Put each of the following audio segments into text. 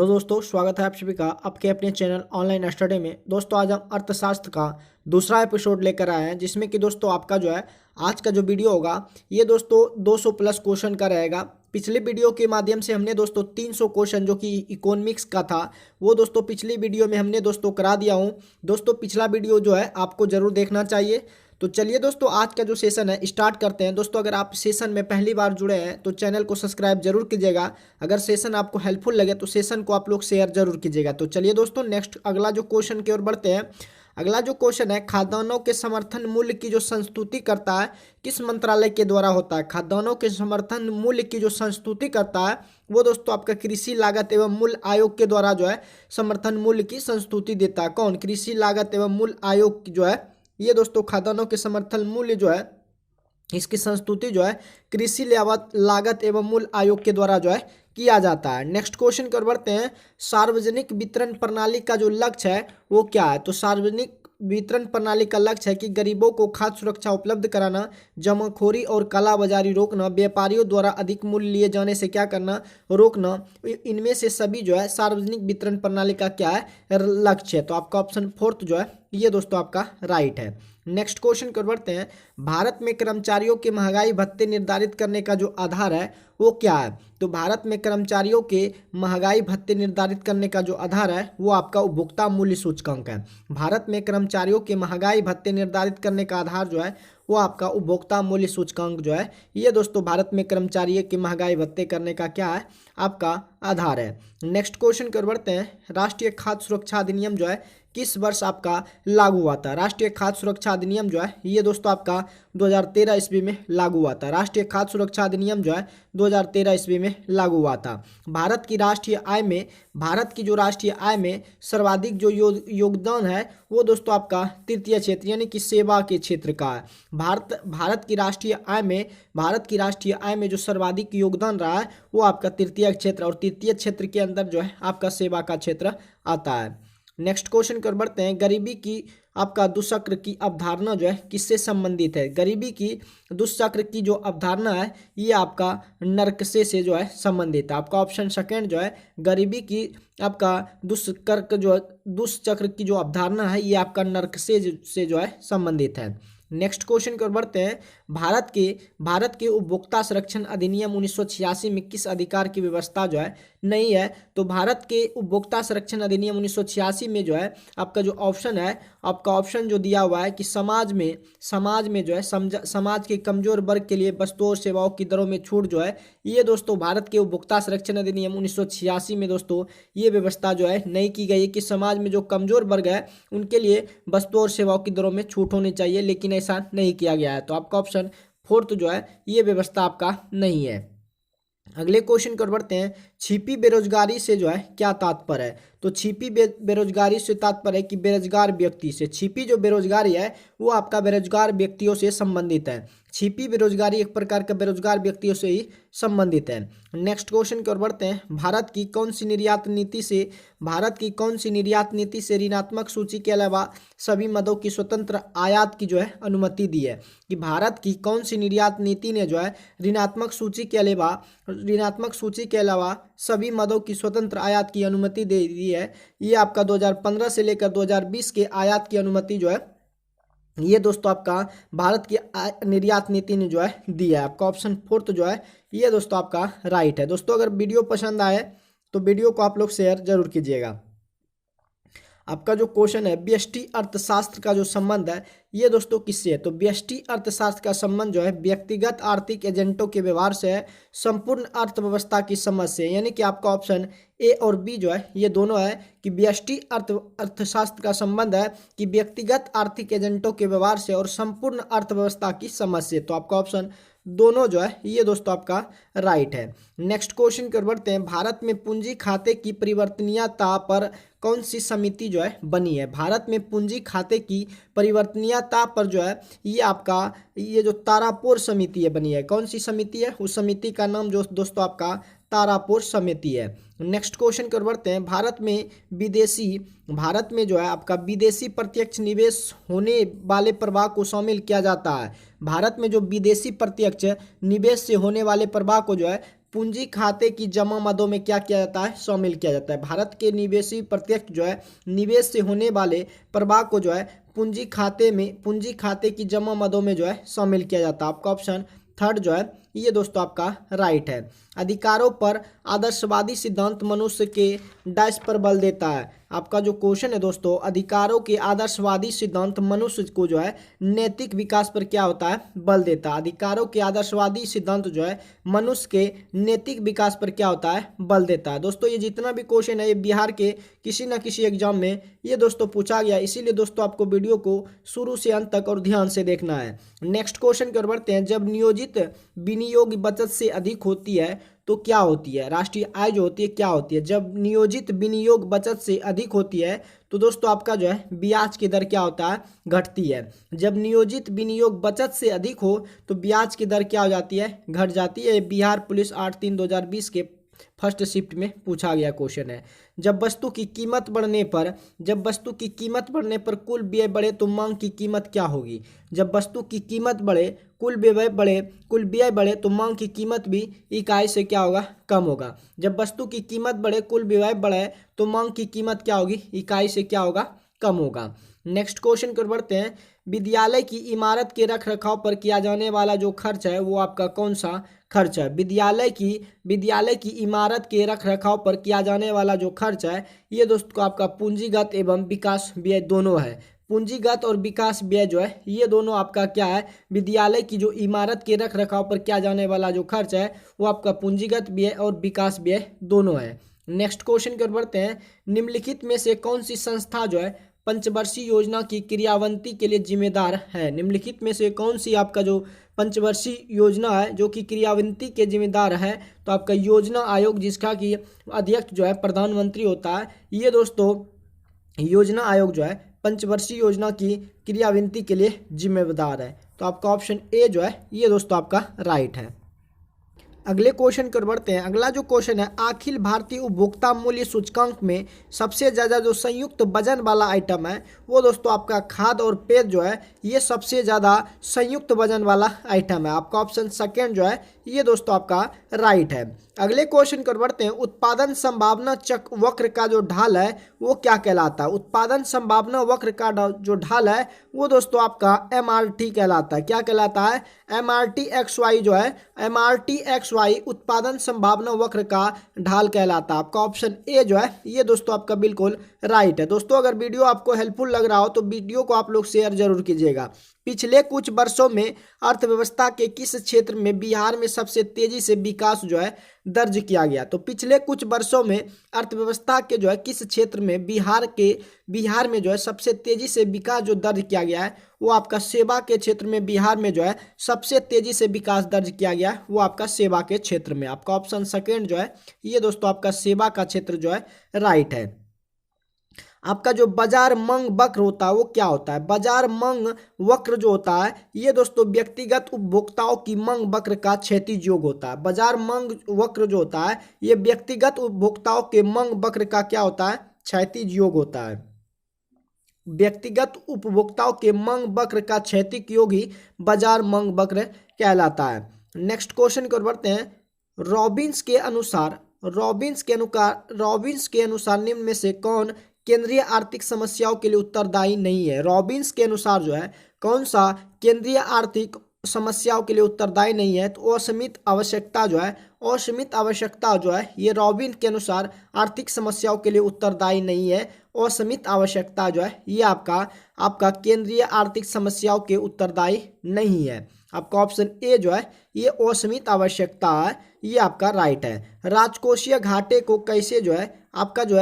तो दोस्तों स्वागत है आप सभी का आपके अपने चैनल ऑनलाइन स्टडी में। दोस्तों आज हम अर्थशास्त्र का दूसरा एपिसोड लेकर आए हैं, जिसमें कि दोस्तों आपका जो है आज का जो वीडियो होगा ये दोस्तों 200 प्लस क्वेश्चन का रहेगा। पिछले वीडियो के माध्यम से हमने दोस्तों 300 क्वेश्चन जो कि इकोनॉमिक्स का था वो दोस्तों पिछली वीडियो में हमने दोस्तों करा दिया हूँ। दोस्तों पिछला वीडियो जो है आपको जरूर देखना चाहिए। तो चलिए दोस्तों आज का जो सेशन है स्टार्ट करते हैं। दोस्तों अगर आप सेशन में पहली बार जुड़े हैं तो चैनल को सब्सक्राइब जरूर कीजिएगा। अगर सेशन आपको हेल्पफुल लगे तो सेशन को आप लोग शेयर जरूर कीजिएगा। तो चलिए दोस्तों नेक्स्ट अगला जो क्वेश्चन की ओर बढ़ते हैं। अगला जो क्वेश्चन है, खाद्यान्नों के समर्थन मूल्य की जो संस्तुति करता है किस मंत्रालय के द्वारा होता है? खाद्यान्नों के समर्थन मूल्य की जो संस्तुति करता है वो दोस्तों आपका कृषि लागत एवं मूल्य आयोग के द्वारा जो है समर्थन मूल्य की संस्तुति देता है। कौन? कृषि लागत एवं मूल्य आयोग जो है ये दोस्तों खाद्यान्नों के समर्थन मूल्य जो है इसकी संस्तुति जो है कृषि लागत एवं मूल्य आयोग के द्वारा जो है किया जाता है। नेक्स्ट क्वेश्चन की ओर बढ़ते हैं। सार्वजनिक वितरण प्रणाली का जो लक्ष्य है वो क्या है? तो सार्वजनिक वितरण प्रणाली का लक्ष्य है कि गरीबों को खाद्य सुरक्षा उपलब्ध कराना, जमाखोरी और कालाबाजारी रोकना, व्यापारियों द्वारा अधिक मूल्य लिए जाने से क्या करना, रोकना। इनमें से सभी जो है सार्वजनिक वितरण प्रणाली का क्या है लक्ष्य है। तो आपका ऑप्शन फोर्थ जो है ये दोस्तों आपका राइट है। नेक्स्ट क्वेश्चन कर बढ़ते हैं। भारत में कर्मचारियों के महंगाई भत्ते निर्धारित करने का जो आधार है वो क्या है? तो भारत में कर्मचारियों के महंगाई भत्ते निर्धारित करने का जो आधार है वो आपका उपभोक्ता मूल्य सूचकांक है। भारत में कर्मचारियों के महंगाई भत्ते निर्धारित करने का आधार जो है वो आपका उपभोक्ता मूल्य सूचकांक जो है ये दोस्तों भारत में कर्मचारियों के महंगाई भत्ते करने का क्या है आपका आधार है। नेक्स्ट क्वेश्चन कर बढ़ते हैं। राष्ट्रीय खाद्य सुरक्षा अधिनियम जो है किस वर्ष आपका लागू हुआ था? राष्ट्रीय खाद्य सुरक्षा अधिनियम जो है ये दोस्तों आपका 2013 ईस्वी में लागू हुआ था। राष्ट्रीय खाद्य सुरक्षा अधिनियम जो है 2013 ईस्वी में लागू हुआ था। भारत की जो राष्ट्रीय आय में सर्वाधिक जो योगदान है वो दोस्तों आपका तृतीय क्षेत्र यानी कि सेवा के क्षेत्र का है। भारत की राष्ट्रीय आय में जो सर्वाधिक योगदान रहा है वो आपका तृतीय क्षेत्र, और तृतीय क्षेत्र के अंदर जो है आपका सेवा का क्षेत्र आता है। नेक्स्ट क्वेश्चन कर बढ़ते हैं। गरीबी की आपका दुष्चक्र की अवधारणा जो है किससे संबंधित है? गरीबी की दुष्चक्र की जो अवधारणा है ये आपका नरकसे से जो है संबंधित है। आपका ऑप्शन सेकंड जो है गरीबी की आपका दुष्चक्र की जो अवधारणा है ये आपका नरकसे से जो है संबंधित है। नेक्स्ट क्वेश्चन की ओर बढ़ते हैं। भारत के उपभोक्ता संरक्षण अधिनियम 1986 में किस अधिकार की व्यवस्था जो है नहीं है? तो भारत के उपभोक्ता संरक्षण अधिनियम 1986 में जो है आपका जो ऑप्शन है, आपका ऑप्शन जो दिया हुआ है कि समाज में जो है समाज के कमजोर वर्ग के लिए वस्तुओं और सेवाओं की दरों में छूट जो है ये दोस्तों भारत के उपभोक्ता संरक्षण अधिनियम 1986 में दोस्तों ये व्यवस्था जो है नहीं की गई है कि समाज में जो कमजोर वर्ग है उनके लिए वस्तुओं और सेवाओं की दरों में छूट होनी चाहिए, लेकिन ऐसा नहीं किया गया है। तो आपका ऑप्शन फोर्थ जो है ये व्यवस्था आपका नहीं है। अगले क्वेश्चन की ओर बढ़ते हैं। छिपी बेरोजगारी से जो है क्या तात्पर्य है? तो छिपी बेरोजगारी से तात्पर्य है कि बेरोजगार व्यक्ति से। छिपी जो बेरोजगारी है वो आपका बेरोजगार व्यक्तियों से संबंधित है। छिपी बेरोजगारी एक प्रकार का बेरोजगार व्यक्तियों से ही संबंधित है। नेक्स्ट क्वेश्चन की ओर बढ़ते हैं। भारत की कौन सी निर्यात नीति से ऋणात्मक सूची के अलावा सभी मदों की स्वतंत्र आयात की जो है अनुमति दी है? कि भारत की कौन सी निर्यात नीति ने जो है ऋणात्मक सूची के अलावा सभी मदों की स्वतंत्र आयात की अनुमति दे दी है? ये आपका 2015 से लेकर 2020 के आयात की अनुमति जो है ये दोस्तों आपका भारत की निर्यात नीति ने जो है दी है। आपका ऑप्शन फोर्थ जो है ये दोस्तों आपका राइट है। दोस्तों अगर वीडियो पसंद आए तो वीडियो को आप लोग शेयर जरूर कीजिएगा। आपका जो क्वेश्चन है व्यष्टि अर्थशास्त्र का जो संबंध है ये दोस्तों किससे है? तो व्यष्टि अर्थशास्त्र का संबंध जो है व्यक्तिगत आर्थिक एजेंटों के व्यवहार से है, संपूर्ण अर्थव्यवस्था की समझ से। यानी कि आपका ऑप्शन ए और बी जो है ये दोनों है कि व्यष्टि अर्थशास्त्र का संबंध है कि व्यक्तिगत आर्थिक एजेंटों के व्यवहार से और संपूर्ण अर्थव्यवस्था की समझ से। तो आपका ऑप्शन दोनों जो है ये दोस्तों आपका राइट है। नेक्स्ट क्वेश्चन कर बढ़ते हैं। भारत में पूंजी खाते की परिवर्तनीयता पर कौन सी समिति जो है बनी है? भारत में पूंजी खाते की परिवर्तनीयता पर जो है ये आपका ये जो तारापुर समिति है बनी है। कौन सी समिति है? उस समिति का नाम जो दोस्तों आपका तारापुर समिति है। नेक्स्ट क्वेश्चन कर बढ़ते हैं। भारत में जो है आपका विदेशी प्रत्यक्ष निवेश होने वाले प्रवाह को शामिल किया जाता है। भारत में जो विदेशी प्रत्यक्ष निवेश से होने वाले प्रवाह को जो है पूंजी खाते की जमा मदों में क्या किया जाता है, शामिल किया जाता है। भारत के निवेशी प्रत्यक्ष जो है निवेश से होने वाले प्रवाह को जो है पूंजी खाते की जमा मदों में जो है शामिल किया जाता है। आपका ऑप्शन थर्ड जो है ये दोस्तों आपका राइट है। अधिकारों पर आदर्शवादी सिद्धांत मनुष्य के डैश पर बल देता है। आपका जो क्वेश्चन है दोस्तों, अधिकारों के आदर्शवादी सिद्धांत मनुष्य को जो है नैतिक विकास पर क्या होता है, बल देता है। अधिकारों के आदर्शवादी सिद्धांत जो है मनुष्य के नैतिक विकास पर क्या होता है, बल देता है। दोस्तों ये जितना भी क्वेश्चन है ये बिहार के किसी न किसी एग्जाम में ये दोस्तों पूछा गया, इसीलिए दोस्तों आपको वीडियो को शुरू से अंत तक और ध्यान से देखना है। नेक्स्ट क्वेश्चन की ओर बढ़ते हैं। जब नियोजित विनियोग बचत से अधिक होती है तो क्या होती है, राष्ट्रीय आय जो होती है क्या होती है। जब नियोजित विनियोग बचत से अधिक होती है तो दोस्तों आपका जो है ब्याज की दर क्या होता है, घटती है। जब नियोजित विनियोग बचत से अधिक हो तो ब्याज की दर क्या हो जाती है, घट जाती है। बिहार पुलिस 8/3/2020 के फर्स्ट शिफ्ट में पूछा गया क्वेश्चन है। जब वस्तु की कीमत बढ़ने पर कुल व्यय बढ़े तो मांग की कीमत क्या होगी। जब वस्तु की कीमत बढ़े, कुल व्यय बढ़े तो मांग की कीमत भी इकाई से क्या होगा, कम होगा। जब वस्तु की कीमत बढ़े, कुल व्यय बढ़े तो मांग की कीमत क्या होगी, इकाई से क्या होगा, कम होगा। नेक्स्ट क्वेश्चन कर बढ़ते हैं। विद्यालय की इमारत के रख रखाव पर किया जाने वाला जो खर्च है वो आपका कौन सा खर्च है। विद्यालय की इमारत के रख रखाव पर किया जाने वाला जो खर्च है ये दोस्तों आपका पूंजीगत एवं विकास व्यय दोनों है। पूंजीगत और विकास व्यय जो है ये दोनों आपका क्या है, विद्यालय की जो इमारत के रख रखाव पर किया जाने वाला जो खर्च है वो आपका पूंजीगत व्यय और विकास व्यय दोनों है। नेक्स्ट क्वेश्चन की ओर बढ़ते हैं। निम्नलिखित में से कौन सी संस्था जो है पंचवर्षीय योजना की क्रियान्वयन के लिए जिम्मेदार है। निम्नलिखित में से कौन सी आपका जो पंचवर्षीय योजना है जो कि क्रियान्वयन के जिम्मेदार है, तो आपका योजना आयोग जिसका कि अध्यक्ष जो है प्रधानमंत्री होता है, ये दोस्तों योजना आयोग जो है पंचवर्षीय योजना की क्रियान्वयन के लिए जिम्मेदार है। तो आपका ऑप्शन ए जो है ये दोस्तों आपका राइट है। अगले क्वेश्चन कर बढ़ते हैं। अगला जो क्वेश्चन है, अखिल भारतीय उपभोक्ता मूल्य सूचकांक में सबसे ज़्यादा जो संयुक्त वजन वाला आइटम है वो दोस्तों आपका खाद्य और पेय जो है ये सबसे ज़्यादा संयुक्त वजन वाला आइटम है। आपका ऑप्शन सेकेंड जो है ये दोस्तों आपका राइट है। अगले क्वेश्चन कर बढ़ते हैं। उत्पादन संभावना वक्र का जो ढाल है वो क्या कहलाता है। उत्पादन संभावना वक्र का जो ढाल है वो दोस्तों आपका MRT कहलाता है। क्या कहलाता है, MRT/XY जो है MRT/XY उत्पादन संभावना वक्र का ढाल कहलाता है। आपका ऑप्शन ए जो है ये दोस्तों आपका बिल्कुल राइट है। दोस्तों अगर वीडियो आपको हेल्पफुल लग रहा हो तो वीडियो को आप लोग शेयर जरूर कीजिएगा। पिछले कुछ वर्षों में अर्थव्यवस्था के किस क्षेत्र में बिहार में सबसे तेजी से विकास जो है दर्ज किया गया। तो पिछले कुछ वर्षों में अर्थव्यवस्था के जो है किस क्षेत्र में बिहार में जो है सबसे तेजी से विकास जो दर्ज किया गया है वो आपका सेवा के क्षेत्र में बिहार में जो है सबसे तेजी से विकास दर्ज किया गया है वो आपका सेवा के क्षेत्र में। आपका ऑप्शन सेकेंड जो है ये दोस्तों आपका सेवा का क्षेत्र जो है राइट है। आपका जो बाजार मंग वक्र होता है वो क्या होता है। बाजार मंग वक्र जो होता है ये दोस्तों व्यक्तिगत उपभोक्ताओं की मंग वक्र का क्षैतिज योग होता है। बाजार मंग वक्र जो होता है ये व्यक्तिगत उपभोक्ताओं के मंग वक्र का क्या होता है, क्षैतिज योग होता है। व्यक्तिगत उपभोक्ताओं के मंग वक्र का क्षैतिज योग ही बाजार मंग वक्र कहलाता है। नेक्स्ट क्वेश्चन की ओर बढ़ते हैं। रॉबिन्स के अनुसार निम्न में से कौन केंद्रीय आर्थिक समस्याओं के लिए उत्तरदायी नहीं है। रॉबिन्स के अनुसार जो है कौन सा केंद्रीय आर्थिक समस्याओं के लिए उत्तरदायी नहीं है, तो असीमित आवश्यकता जो है ये रॉबिन के अनुसार आर्थिक समस्याओं के लिए उत्तरदायी नहीं है। असीमित आवश्यकता जो है ये आपका केंद्रीय आर्थिक समस्याओं के उत्तरदायी नहीं है। आपका ऑप्शन ए जो है ये असीमित आवश्यकता है, ये आपका राइट है। राजकोषीय घाटे को कैसे जो है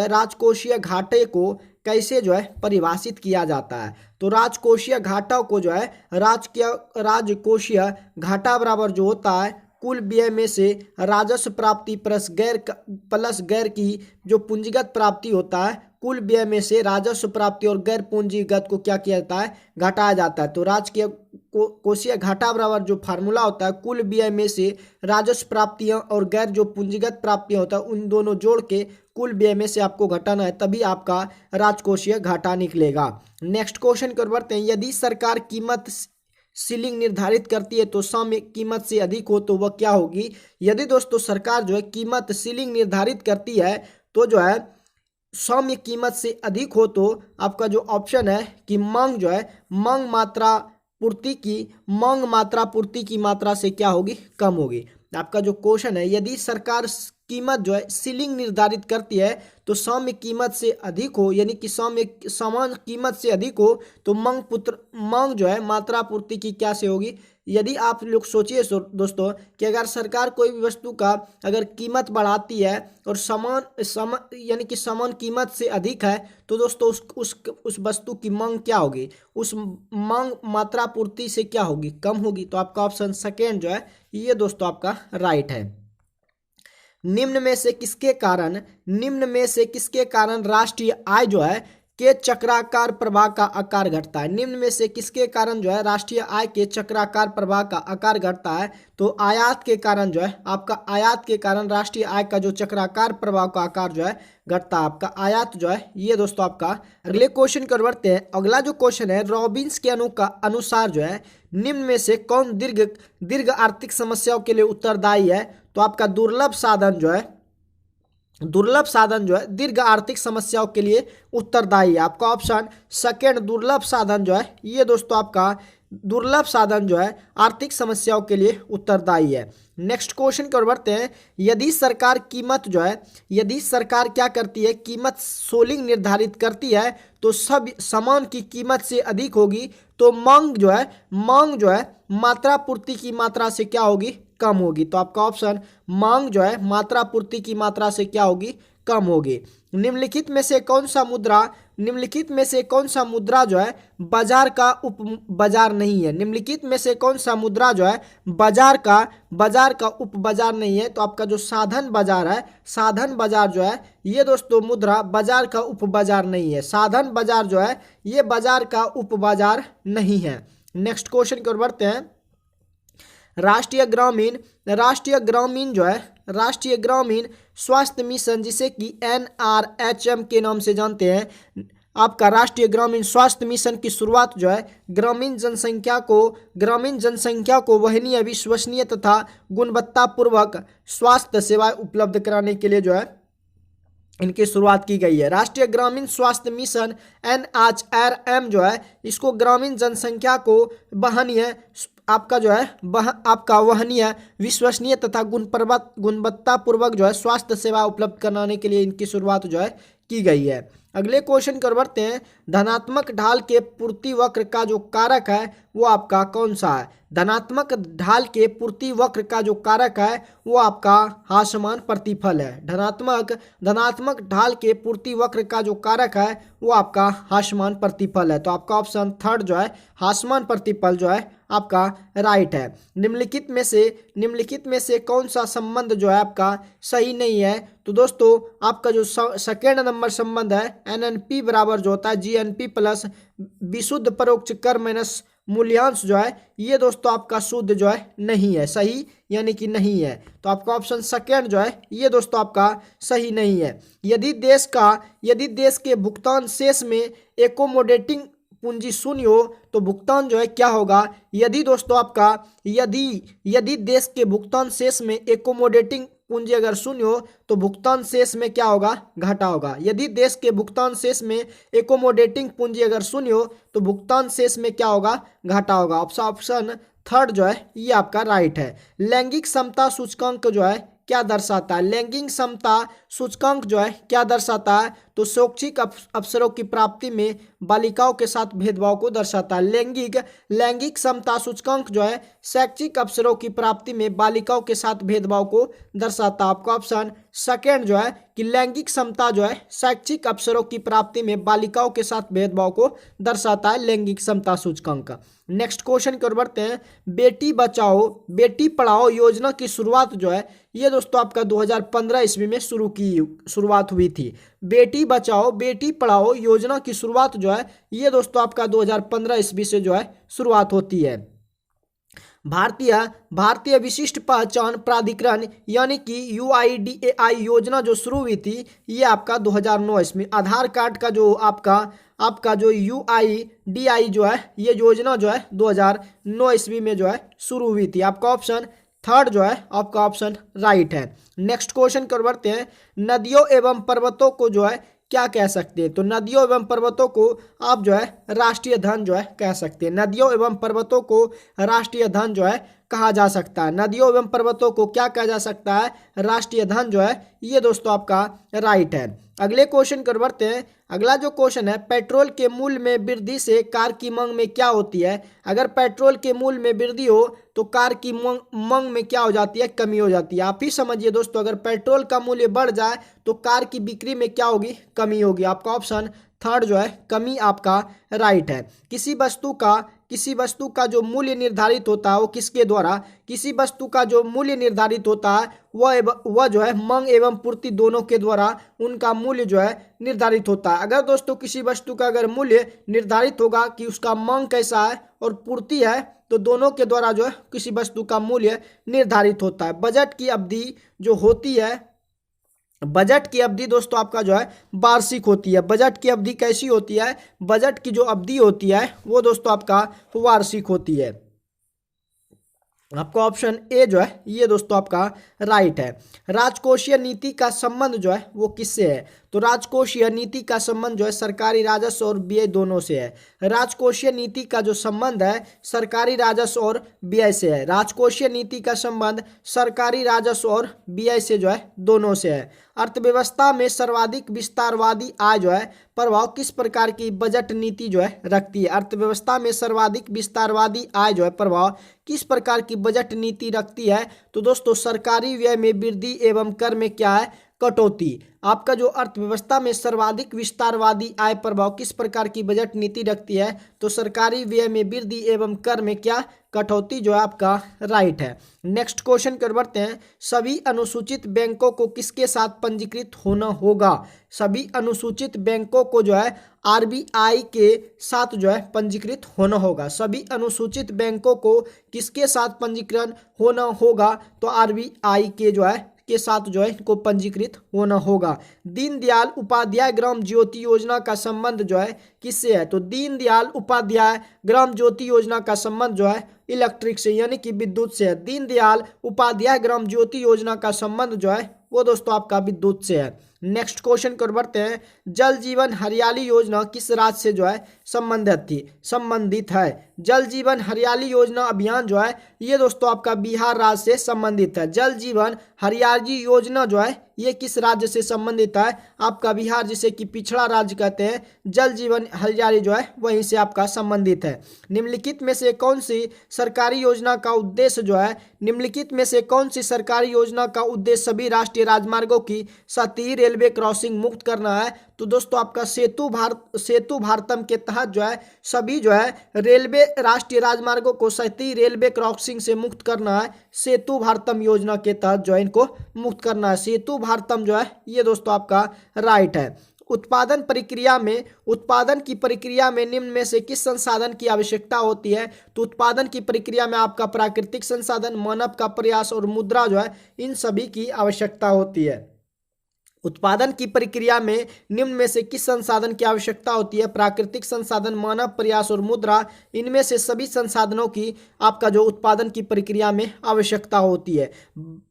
राजकोषीय घाटे को कैसे जो है परिभाषित किया जाता है। तो राजकोषीय घाटा को जो है राजकोषीय घाटा बराबर जो होता है कुल व्यय में से राजस्व प्राप्ति प्लस गैर की जो पूंजीगत प्राप्ति होता है, कुल व्यय में से राजस्व प्राप्ति और गैर पूंजीगत को क्या किया जाता है, घटाया जाता है। तो राजकीय कोषीय घाटा बराबर जो फार्मूला होता है कुल व्यय में से राजस्व प्राप्तियां और गैर जो पूंजीगत प्राप्तियां होता है उन दोनों जोड़ के कुल व्यय में से आपको घटाना है, तभी आपका राजकोषीय घाटा निकलेगा। नेक्स्ट क्वेश्चन की ओर बढ़ते हैं। यदि सरकार सीलिंग निर्धारित करती है तो साम्य कीमत से अधिक हो तो वह क्या होगी। यदि दोस्तों सरकार जो है कीमत सीलिंग निर्धारित करती है तो जो है साम्य कीमत से अधिक हो तो आपका जो ऑप्शन है कि मांग जो है मांग मात्रा पूर्ति की मात्रा से क्या होगी, कम होगी। आपका जो क्वेश्चन है, यदि सरकार कीमत जो है सीलिंग निर्धारित करती है तो साम्य कीमत से अधिक हो, यानी कि समान कीमत से अधिक हो तो मांग जो है मात्रा पूर्ति की क्या से होगी। यदि आप लोग सोचिए दोस्तों कि अगर सरकार कोई भी वस्तु का अगर कीमत बढ़ाती है और यानी कि समान कीमत से अधिक है तो दोस्तों उस वस्तु की मांग क्या होगी, उस मांग मात्रा पूर्ति से क्या होगी, कम होगी। तो आपका ऑप्शन सेकेंड जो है ये दोस्तों आपका राइट है। निम्न में से किसके कारण राष्ट्रीय आय जो है के चक्राकार प्रवाह का आकार घटता है। निम्न में से किसके कारण जो है राष्ट्रीय आय के चक्राकार प्रवाह का आकार घटता है। तो आयात के कारण जो है आपका आयात के कारण राष्ट्रीय आय का जो चक्राकार प्रवाह का आकार जो है घटता है। आपका आयात जो है ये दोस्तों आपका। अगले क्वेश्चन को बढ़ते हैं। अगला जो क्वेश्चन है, रॉबिन्स के अनुसार जो है निम्न में से कौन दीर्घ आर्थिक समस्याओं के लिए उत्तरदायी है। तो आपका दुर्लभ साधन जो है दीर्घ आर्थिक समस्याओं के लिए उत्तरदायी है। आपका ऑप्शन सेकेंड दुर्लभ साधन जो है ये दोस्तों आपका दुर्लभ साधन जो है आर्थिक समस्याओं के लिए उत्तरदायी है। नेक्स्ट क्वेश्चन की ओर बढ़ते हैं। यदि सरकार क्या करती है, कीमत सोलिंग निर्धारित करती है तो सब सामान की कीमत से अधिक होगी तो मांग जो है मात्रा पूर्ति की मात्रा से क्या होगी, कम होगी। तो आपका ऑप्शन मांग जो है मात्रा पूर्ति की मात्रा से क्या होगी, कम होगी। निम्नलिखित में से कौन सा मुद्रा जो है बाजार का उप बाजार नहीं है। निम्नलिखित में से कौन सा मुद्रा जो है बाजार का उप बाजार नहीं है। तो आपका जो साधन बाजार जो है ये दोस्तों मुद्रा बाजार का उप बाजार नहीं है। साधन बाजार जो है ये बाजार का उप बाजार नहीं है। नेक्स्ट क्वेश्चन की ओर बढ़ते हैं। राष्ट्रीय ग्रामीण स्वास्थ्य मिशन, जिसे कि NRHM के नाम से जानते हैं, आपका राष्ट्रीय ग्रामीण स्वास्थ्य मिशन की शुरुआत जो है ग्रामीण जनसंख्या को वहनीय, विश्वसनीय तथा गुणवत्तापूर्वक स्वास्थ्य सेवाएं उपलब्ध कराने के लिए जो है इनकी शुरुआत की गई है। राष्ट्रीय ग्रामीण स्वास्थ्य मिशन NHRM जो है इसको ग्रामीण जनसंख्या को वहनीय, वहनीय, विश्वसनीय तथा गुणवत्तापूर्वक जो है स्वास्थ्य सेवा उपलब्ध कराने के लिए इनकी शुरुआत जो है की गई है। अगले क्वेश्चन की ओर बढ़ते हैं। धनात्मक ढाल के पूर्ति वक्र का जो कारक है वो आपका कौन सा है। धनात्मक ढाल के पूर्ति वक्र का जो कारक है वो आपका हासमान प्रतिफल है। धनात्मक ढाल के पूर्ति वक्र का जो कारक है वो आपका हासमान प्रतिफल है। तो आपका ऑप्शन थर्ड जो है हासमान प्रतिफल जो है आपका राइट है। निम्नलिखित में से कौन सा संबंध जो है आपका सही नहीं है। तो दोस्तों आपका जो सेकेंड नंबर संबंध है NNP बराबर जो होता है GNP प्लस विशुद्ध परोक्ष कर माइनस मूल्यांश जो है ये दोस्तों आपका शुद्ध जो है नहीं है, सही यानी कि नहीं है। तो आपका ऑप्शन सेकेंड जो है ये दोस्तों आपका सही नहीं है। यदि देश के भुगतान शेष में एकोमोडेटिंग पूंजी शून्य हो तो भुगतान जो है क्या होगा। यदि दोस्तों आपका यदि देश के भुगतान शेष में एकोमोडेटिंग पूंजी अगर शून्य हो तो भुगतान शेष में क्या होगा, घाटा होगा। यदि देश के भुगतान शेष में एकोमोडेटिंग पूंजी अगर शून्य हो तो भुगतान शेष में क्या होगा, घाटा होगा। ऑप्शन थर्ड जो है ये आपका राइट है। लैंगिक समता सूचकांक जो है क्या दर्शाता है। लैंगिक समता सूचकांक जो है क्या दर्शाता है। तो शैक्षिक अवसरों की प्राप्ति में बालिकाओं के साथ भेदभाव को दर्शाता है। लैंगिक समता सूचकांक जो है शैक्षिक अवसरों की प्राप्ति में बालिकाओं के साथ भेदभाव को दर्शाता है। आपका ऑप्शन सेकेंड जो है कि लैंगिक समता जो है शैक्षिक अवसरों की प्राप्ति में बालिकाओं के साथ भेदभाव को दर्शाता है, लैंगिक समता सूचकांक। नेक्स्ट क्वेश्चन की ओर बढ़ते हैं। बेटी बचाओ बेटी पढ़ाओ योजना की शुरुआत जो है ये दोस्तों आपका 2015 ईस्वी में शुरुआत हुई थी। बेटी बचाओ बेटी पढ़ाओ योजना की शुरुआत जो है ये दोस्तों आपका 2015 ईस्वी से जो है शुरुआत होती है। भारतीय विशिष्ट पहचान प्राधिकरण यानी कि UIDAI योजना जो शुरू हुई थी ये आपका 2009 ईस्वी। आधार कार्ड का जो आपका आपका जो UIDAI जो है ये योजना जो है 2009 ईस्वी में जो है शुरू हुई थी। आपका ऑप्शन थर्ड जो है आपका ऑप्शन राइट है। नेक्स्ट क्वेश्चन कर बढ़ते हैं, नदियों एवं पर्वतों को जो है क्या कह सकते हैं? तो नदियों एवं पर्वतों को आप जो है राष्ट्रीय धन जो है कह सकते हैं। नदियों एवं पर्वतों को राष्ट्रीय धन जो है कहा जा सकता है। नदियों एवं पर्वतों को क्या कहा जा सकता है? राष्ट्रीय धन जो है ये दोस्तों आपका राइट है। अगले क्वेश्चन कर बढ़ते हैं। अगला जो क्वेश्चन है, पेट्रोल के मूल्य में वृद्धि से कार की मांग में क्या होती है? अगर पेट्रोल के मूल्य में वृद्धि हो तो कार की मांग में क्या हो जाती है? कमी हो जाती है। आप ही समझिए दोस्तों, अगर पेट्रोल का मूल्य बढ़ जाए तो कार की बिक्री में क्या होगी? कमी होगी। आपका ऑप्शन थर्ड जो है कमी आपका राइट है। किसी वस्तु का जो मूल्य निर्धारित होता है वो किसके द्वारा? किसी वस्तु का जो मूल्य निर्धारित होता है वह जो है मांग एवं पूर्ति दोनों के द्वारा उनका मूल्य जो है निर्धारित होता है। अगर दोस्तों किसी वस्तु का अगर मूल्य निर्धारित होगा कि उसका मांग कैसा है और पूर्ति है, तो दोनों के द्वारा जो है किसी वस्तु का मूल्य निर्धारित होता है। बजट की अवधि जो होती है, बजट की अवधि दोस्तों आपका जो है वार्षिक होती है। बजट की अवधि कैसी होती है? बजट की जो अवधि होती है वो दोस्तों आपका वार्षिक होती है। आपका ऑप्शन ए जो है ये दोस्तों आपका राइट है। राजकोषीय नीति का संबंध जो है वो किससे है? तो राजकोषीय नीति का संबंध जो है सरकारी राजस्व और व्यय दोनों से है। राजकोषीय नीति का जो संबंध है सरकारी राजस्व और व्यय से है। राजकोषीय नीति का संबंध सरकारी राजस्व और व्यय से जो है दोनों से है। अर्थव्यवस्था में सर्वाधिक विस्तारवादी आय जो है प्रभाव किस प्रकार की बजट नीति जो है रखती है? अर्थव्यवस्था में सर्वाधिक विस्तारवादी आय जो है प्रभाव किस प्रकार की बजट नीति रखती है? तो दोस्तों सरकारी व्यय में वृद्धि एवं कर में क्या है? कटौती। आपका जो अर्थव्यवस्था में सर्वाधिक विस्तारवादी आय प्रभाव किस प्रकार की बजट नीति रखती है? तो सरकारी व्यय में वृद्धि एवं कर में क्या? कटौती जो है आपका राइट है। नेक्स्ट क्वेश्चन कर बढ़ते हैं। सभी अनुसूचित बैंकों को किसके साथ पंजीकृत होना होगा? सभी अनुसूचित बैंकों को जो है RBI के साथ जो है पंजीकृत होना होगा। सभी अनुसूचित बैंकों को किसके साथ पंजीकरण होना होगा? तो RBI के जो है के साथ जो है इनको पंजीकृत होना होगा। दीनदयाल उपाध्याय ग्राम ज्योति योजना का संबंध जो है किससे है? तो दीनदयाल उपाध्याय ग्राम ज्योति योजना का संबंध जो है इलेक्ट्रिक से यानी कि विद्युत से है। दीनदयाल उपाध्याय ग्राम ज्योति योजना का संबंध जो है वो दोस्तों आपका विद्युत से है। नेक्स्ट क्वेश्चन कर बढ़ते हैं। जल जीवन हरियाली योजना किस राज्य से जो है संबंधित है? जल जीवन हरियाली योजना अभियान जो है ये दोस्तों आपका बिहार राज्य से संबंधित है। जल जीवन हरियाली योजना जो है ये किस राज्य से संबंधित है? आपका बिहार, जिसे कि पिछड़ा राज्य कहते हैं। जल जीवन हरियाली जो है वहीं से आपका संबंधित है। निम्नलिखित में से कौन सी सरकारी योजना का उद्देश्य जो है? निम्नलिखित में से कौन सी सरकारी योजना का उद्देश्य सभी राष्ट्रीय राजमार्गों की सतही रेलवे क्रॉसिंग मुक्त करना है? तो दोस्तों आपका सेतु भारतम के तहत जो है सभी जो है रेलवे राष्ट्रीय राजमार्गों को सतही रेलवे क्रॉसिंग से मुक्त करना है। सेतु भारतम योजना के तहत जो है इनको मुक्त करना है। सेतु भारतम जो है ये दोस्तों आपका राइट है। उत्पादन की प्रक्रिया में निम्न में से किस संसाधन की आवश्यकता होती है? तो उत्पादन की प्रक्रिया में आपका प्राकृतिक संसाधन, मानव का प्रयास और मुद्रा जो है इन सभी की आवश्यकता होती है। उत्पादन की प्रक्रिया में निम्न में से किस संसाधन की आवश्यकता होती है? प्राकृतिक संसाधन, मानव प्रयास और मुद्रा, इनमें से सभी संसाधनों की आपका जो उत्पादन की प्रक्रिया में आवश्यकता होती है।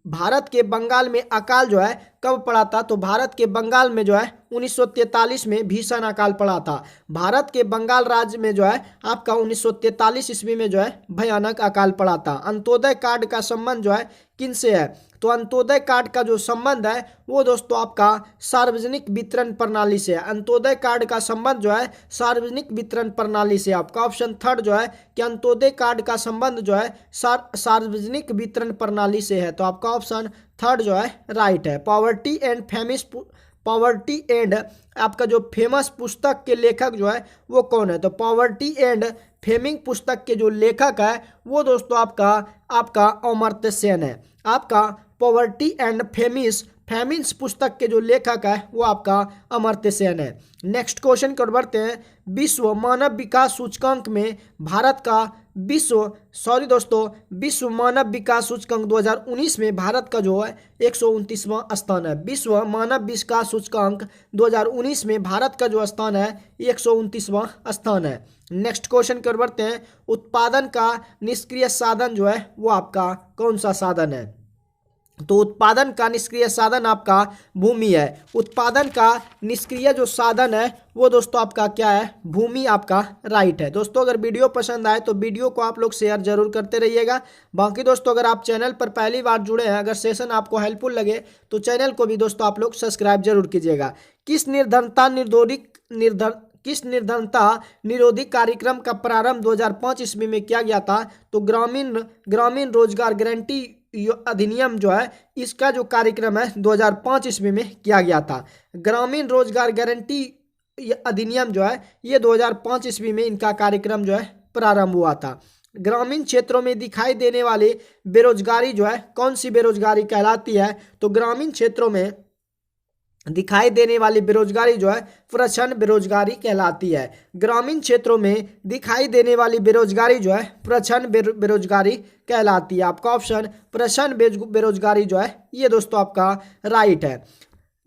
भारत के बंगाल में अकाल जो है कब पड़ा था? तो भारत के बंगाल में जो है 1943 में भीषण अकाल पड़ा था। भारत के बंगाल राज्य में जो है आपका 1943 ईस्वी में जो है भयानक अकाल पड़ा था। अंत्योदय कार्ड का संबंध जो है किनसे है? तो अंत्योदय कार्ड का जो संबंध है वो दोस्तों आपका सार्वजनिक वितरण प्रणाली से है। अंत्योदय कार्ड का संबंध जो है सार्वजनिक वितरण प्रणाली से। आपका ऑप्शन थर्ड जो है कि अंत्योदय कार्ड का संबंध जो है सार्वजनिक वितरण प्रणाली से है। तो आपका ऑप्शन थर्ड जो है राइट है। पॉवर्टी एंड आपका जो फेमस पुस्तक के लेखक जो है वो कौन है? तो पॉवर्टी एंड फेमिंग पुस्तक के जो लेखक है वो दोस्तों आपका अमर्त्य सेन है। आपका पॉवर्टी एंड फेमिन्स पुस्तक के जो लेखक है वो आपका अमर्त्य सेन है। नेक्स्ट क्वेश्चन कर बढ़ते हैं। विश्व मानव विकास सूचकांक में भारत का विश्व मानव विकास सूचकांक 2019 में भारत का जो है 129वां स्थान है। विश्व मानव विकास सूचकांक 2019 में भारत का जो स्थान है 129वां स्थान है। नेक्स्ट क्वेश्चन कर बढ़ते हैं। उत्पादन का निष्क्रिय साधन जो है वो आपका कौन सा साधन है? तो उत्पादन का निष्क्रिय साधन आपका भूमि है। उत्पादन का निष्क्रिय जो साधन है वो दोस्तों आपका क्या है? भूमि आपका राइट है। दोस्तों अगर वीडियो पसंद आए तो वीडियो को आप लोग शेयर जरूर करते रहिएगा। बाकी दोस्तों अगर आप चैनल पर पहली बार जुड़े हैं, अगर सेशन आपको हेल्पफुल लगे तो चैनल को भी दोस्तों आप लोग सब्सक्राइब जरूर कीजिएगा। किस निर्धनता निरोधी कार्यक्रम का प्रारंभ 2005 ईस्वी में किया गया था? तो ग्रामीण रोजगार गारंटी अधिनियम जो है इसका जो कार्यक्रम है 2005 ईस्वी में किया गया था। ग्रामीण रोजगार गारंटी अधिनियम जो है ये 2005 ईस्वी में इनका कार्यक्रम जो है प्रारंभ हुआ था। ग्रामीण क्षेत्रों में दिखाई देने वाली बेरोजगारी जो है कौन सी बेरोजगारी कहलाती है? तो ग्रामीण क्षेत्रों में दिखाई देने वाली बेरोजगारी जो है प्रच्छन्न बेरोजगारी कहलाती है। ग्रामीण क्षेत्रों में दिखाई देने वाली बेरोजगारी जो है प्रच्छन्न बेरोजगारी कहलाती है। आपका ऑप्शन प्रच्छन्न बेरोजगारी जो है ये दोस्तों आपका राइट है।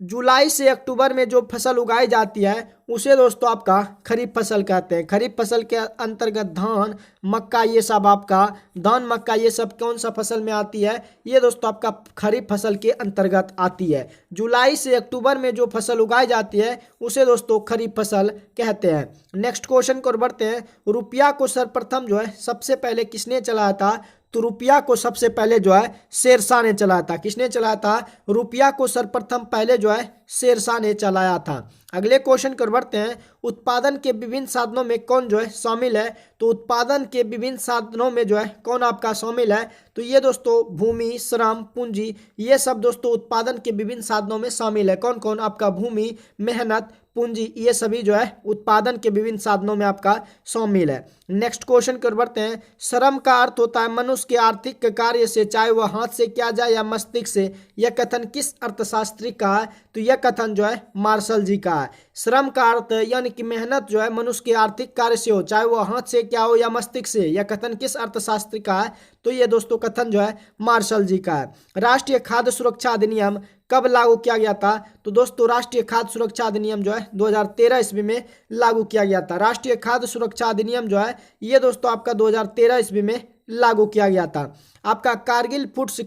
जुलाई से अक्टूबर में जो फसल उगाई जाती है उसे दोस्तों आपका खरीफ फसल कहते हैं। खरीफ फसल के अंतर्गत धान मक्का ये सब आपका ये सब कौन सा फसल में आती है? ये दोस्तों आपका खरीफ फसल के अंतर्गत आती है। जुलाई से अक्टूबर में जो फसल उगाई जाती है उसे दोस्तों खरीफ फसल कहते हैं। नेक्स्ट क्वेश्चन को बढ़ते हैं। रुपया को सर्वप्रथम जो है सबसे पहले किसने चलाया था? तो रुपया को सबसे पहले जो है शेरशाह ने चलाया था। किसने चलाया था? रुपया को सर्वप्रथम पहले जो है शेरशाह ने चलाया था। अगले क्वेश्चन कर बढ़ते हैं। उत्पादन के विभिन्न साधनों में कौन जो है शामिल है? तो उत्पादन के विभिन्न साधनों में जो है कौन आपका शामिल है? तो ये दोस्तों भूमि, श्रम, पूंजी ये सब दोस्तों उत्पादन के विभिन्न साधनों में शामिल है। कौन कौन? आपका भूमि, मेहनत, पूंजी ये सभी जो है उत्पादन के विभिन्न साधनों में आपका शामिल है। नेक्स्ट क्वेश्चन कर बढ़ते हैं। श्रम का अर्थ होता है मनुष्य के आर्थिक कार्य से, चाहे वह हाथ से किया जाए या मस्तिष्क से। यह कथन किस अर्थशास्त्री का है? तो यह कथन जो है मार्शल जी का है। श्रम का अर्थ यानी कि मेहनत जो है मनुष्य के आर्थिक कार्य से हो, चाहे वह हाथ से क्या हो या मस्तिष्क से। यह कथन किस अर्थशास्त्री का है? तो ये दोस्तों कथन जो है मार्शल जी का है। राष्ट्रीय खाद्य सुरक्षा अधिनियम कब लागू किया गया था? तो दोस्तों राष्ट्रीय खाद्य सुरक्षा अधिनियम जो है 2013 ईस्वी में लागू किया गया था। राष्ट्रीय खाद्य सुरक्षा अधिनियम जो है ये दोस्तों आपका 2013 ईस्वी में लागू किया गया था। आपका कारगिल फूड्स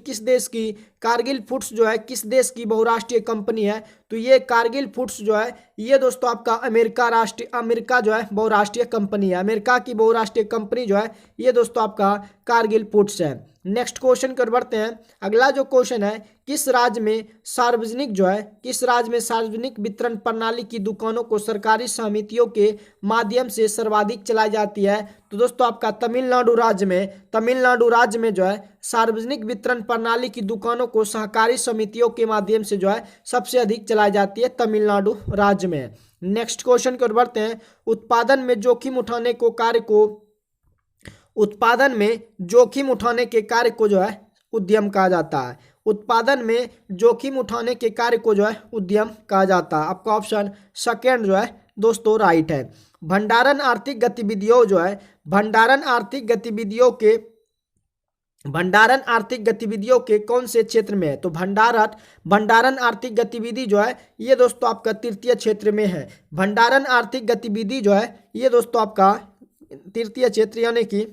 जो है किस देश की बहुराष्ट्रीय कंपनी है? तो ये कारगिल फूड्स जो है ये दोस्तों आपका अमेरिका जो है बहुराष्ट्रीय कंपनी है। अमेरिका की बहुराष्ट्रीय कंपनी जो है ये दोस्तों आपका कारगिल फूड्स है। नेक्स्ट क्वेश्चन कर बढ़ते हैं। अगला जो क्वेश्चन है, किस राज्य में सार्वजनिक वितरण प्रणाली की दुकानों को सरकारी समितियों के माध्यम से सर्वाधिक चलाई जाती है? तो दोस्तों आपका तमिलनाडु राज्य में जो है सार्वजनिक वितरण प्रणाली की दुकानों को सहकारी समितियों के माध्यम से जो है सबसे अधिक चलाई जाती है तमिलनाडु राज्य में। नेक्स्ट क्वेश्चन कर बढ़ते हैं। उत्पादन में जोखिम उठाने के कार्य को जो है उद्यम कहा जाता है। उत्पादन में जोखिम उठाने के कार्य को जो है उद्यम कहा जाता है। आपका ऑप्शन सेकेंड जो है दोस्तों राइट है। भंडारण आर्थिक गतिविधियों के कौन से क्षेत्र में है? तो भंडारण आर्थिक गतिविधि जो है ये दोस्तों आपका तृतीय क्षेत्र में है। भंडारण आर्थिक गतिविधि जो है ये दोस्तों आपका तृतीय क्षेत्र यानी कि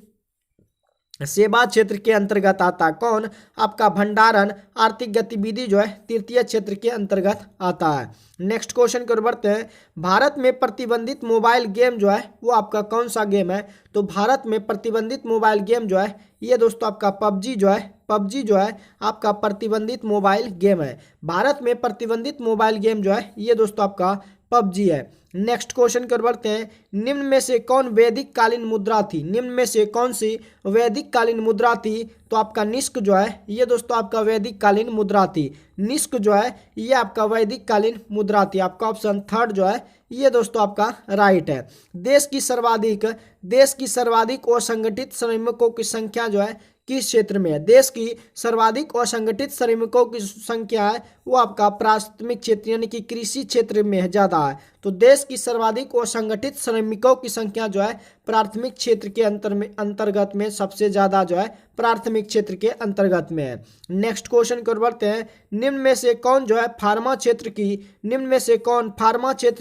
सेवा क्षेत्र के अंतर्गत आता है। कौन? आपका भंडारण आर्थिक गतिविधि जो है तृतीय क्षेत्र के अंतर्गत आता है। नेक्स्ट क्वेश्चन कर बढ़ते हैं। भारत में प्रतिबंधित मोबाइल गेम जो है वो आपका कौन सा गेम है? तो भारत में प्रतिबंधित मोबाइल गेम जो है ये दोस्तों आपका पबजी जो है आपका प्रतिबंधित मोबाइल गेम है। भारत में प्रतिबंधित मोबाइल गेम जो है ये दोस्तों आपका पबजी है। नेक्स्ट क्वेश्चन कर बढ़ते हैं। निम्न में से कौन वैदिक कालीन मुद्रा थी? निम्न में से कौन सी वैदिक कालीन मुद्रा थी? तो आपका निष्क जो है ये दोस्तों आपका वैदिक कालीन मुद्रा थी। निष्क जो है ये आपका वैदिक कालीन मुद्रा थी। आपका ऑप्शन थर्ड जो है ये दोस्तों आपका राइट है। देश की सर्वाधिक असंगठित श्रमिकों की संख्या जो है किस क्षेत्र में है? देश की सर्वाधिक असंगठित श्रमिकों की संख्या है वो आपका प्राथमिक क्षेत्र यानी कि कृषि क्षेत्र में ज़्यादा है। तो देश की सर्वाधिक असंगठित श्रमिकों की संख्या जो है प्राथमिक क्षेत्र के अंतर्गत में सबसे ज़्यादा जो है प्राथमिक क्षेत्र के अंतर्गत में है। नेक्स्ट क्वेश्चन को बढ़ते हैं। निम्न में से कौन जो है फार्मा क्षेत्र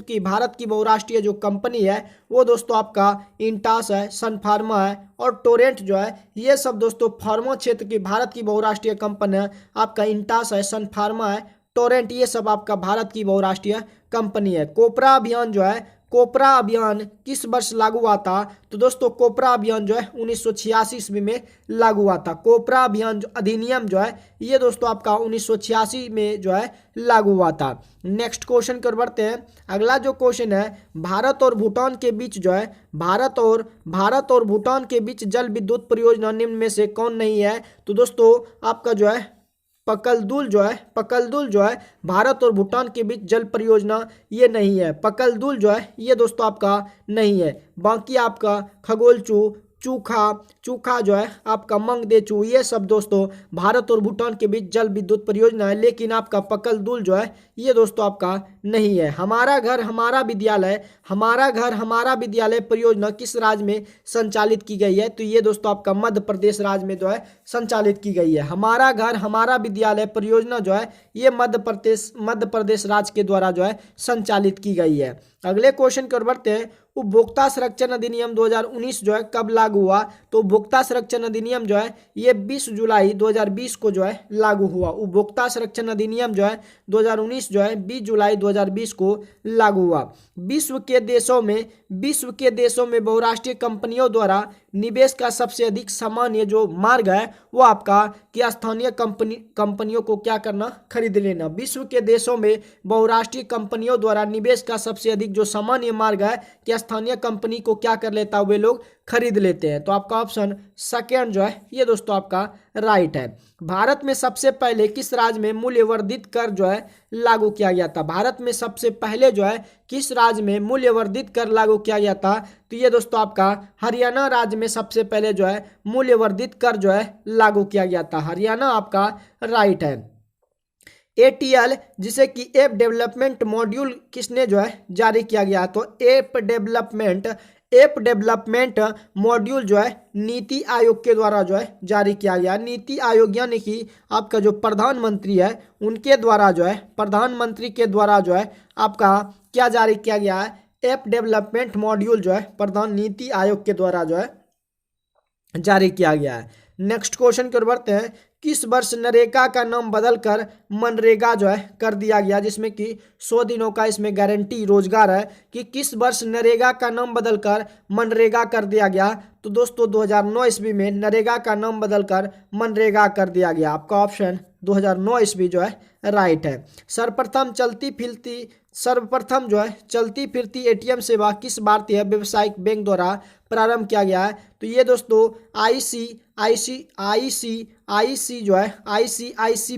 की भारत की बहुराष्ट्रीय जो कंपनी है वो दोस्तों आपका इंटास है, सन फार्मा है और टोरेंट जो है, ये सब दोस्तों फार्मा क्षेत्र की भारत की बहुराष्ट्रीय कंपनी है। आपका इंटास है, सन फार्मा है, टोरेंट, ये सब आपका भारत की बहुराष्ट्रीय कंपनी है। कोपरा अभियान किस वर्ष लागू हुआ था? तो दोस्तों कोपरा अभियान जो है 1986 ईस्वी में लागू हुआ था। कोपरा अभियान जो अधिनियम जो है ये दोस्तों आपका 1986 में जो है लागू हुआ था। नेक्स्ट क्वेश्चन कर बढ़ते हैं। अगला जो क्वेश्चन है, भारत और भूटान के बीच जल विद्युत परियोजना निम्न में से कौन नहीं है? तो दोस्तों आपका जो है पकलदुल जो है भारत और भूटान के बीच जल परियोजना ये नहीं है। पकलदुल जो है ये दोस्तों आपका नहीं है। बाकी आपका खगोलचू, चूखा जो है आपका मंगदेचू, ये सब दोस्तों भारत और भूटान के बीच जल विद्युत परियोजना है। लेकिन आपका पकलदुल जो है ये दोस्तों आपका नहीं है। हमारा घर हमारा विद्यालय परियोजना किस राज्य में संचालित की गई है? तो ये दोस्तों आपका मध्य प्रदेश राज्य में जो है संचालित की गई है। हमारा घर हमारा विद्यालय परियोजना जो है ये मध्य प्रदेश राज्य के द्वारा जो है संचालित की गई है। अगले क्वेश्चन की ओर बढ़ते हैं। उपभोक्ता संरक्षण अधिनियम 2019 जो है कब लागू हुआ? तो उपभोक्ता संरक्षण अधिनियम जो है ये 20 जुलाई 2020 को जो है लागू हुआ। उपभोक्ता संरक्षण अधिनियम जो है 2019 जो है 20 जुलाई 2020 को लागू हुआ। विश्व के देशों में बहुराष्ट्रीय कंपनियों द्वारा निवेश का सबसे अधिक सामान्य जो मार्ग है वो आपका कि स्थानीय कंपनियों को क्या करना? खरीद लेना। विश्व के देशों में बहुराष्ट्रीय कंपनियों द्वारा निवेश का सबसे अधिक जो सामान्य मार्ग है कि स्थानीय कंपनी को क्या कर लेता है? वे लोग खरीद लेते हैं। तो आपका ऑप्शन सेकेंड जो है ये दोस्तों आपका राइट है। भारत में सबसे पहले किस राज्य में मूल्यवर्धित कर जो है लागू किया गया था? भारत में सबसे पहले जो है किस राज्य में मूल्यवर्धित कर लागू किया गया था? तो ये दोस्तों आपका हरियाणा राज्य में सबसे पहले जो है मूल्यवर्धित कर जो है लागू किया गया था। हरियाणा आपका राइट है। ATL जिसे कि ऐप डेवलपमेंट मॉड्यूल किसने जो है जारी किया गया? तो ऐप डेवलपमेंट मॉड्यूल जो है नीति आयोग के द्वारा जो है जारी किया गया। नीति आयोग यानी कि आपका जो प्रधानमंत्री है उनके द्वारा जो है, प्रधानमंत्री के द्वारा जो है आपका क्या जारी किया गया है? ऐप डेवलपमेंट मॉड्यूल जो है नीति आयोग के द्वारा जो है जारी किया गया है। नेक्स्ट क्वेश्चन की ओर बढ़ते हैं। किस वर्ष नरेगा का नाम बदलकर मनरेगा जो है कर दिया गया? जिसमें कि 100 दिनों का इसमें गारंटी रोजगार है कि किस वर्ष नरेगा का नाम बदलकर मनरेगा कर दिया गया? तो दोस्तों 2009 ईस्वी में नरेगा का नाम बदलकर मनरेगा कर दिया गया। आपका ऑप्शन 2009 ईस्वी जो है राइट है। सर्वप्रथम जो है चलती फिरती ATM सेवा किस भारतीय व्यावसायिक बैंक द्वारा प्रारंभ किया गया है? तो ये दोस्तों ICICI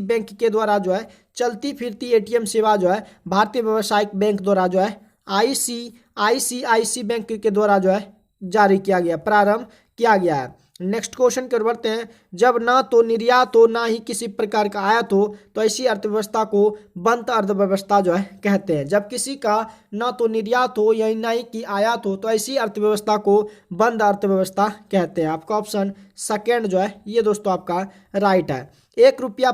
बैंक के द्वारा जो है चलती फिरती ATM सेवा जो है भारतीय व्यावसायिक बैंक द्वारा जो है ICICI बैंक के द्वारा जो है जारी किया गया, प्रारंभ किया गया है। नेक्स्ट क्वेश्चन कर बढ़ते हैं। जब ना तो निर्यात हो ना ही किसी प्रकार का आयात हो तो ऐसी अर्थव्यवस्था को बंद अर्थव्यवस्था जो है कहते हैं। जब किसी का ना तो निर्यात हो या ना ही कि आयात हो तो ऐसी अर्थव्यवस्था को बंद अर्थव्यवस्था कहते हैं। आपका ऑप्शन सेकेंड जो है ये दोस्तों आपका राइट है। 1 रुपया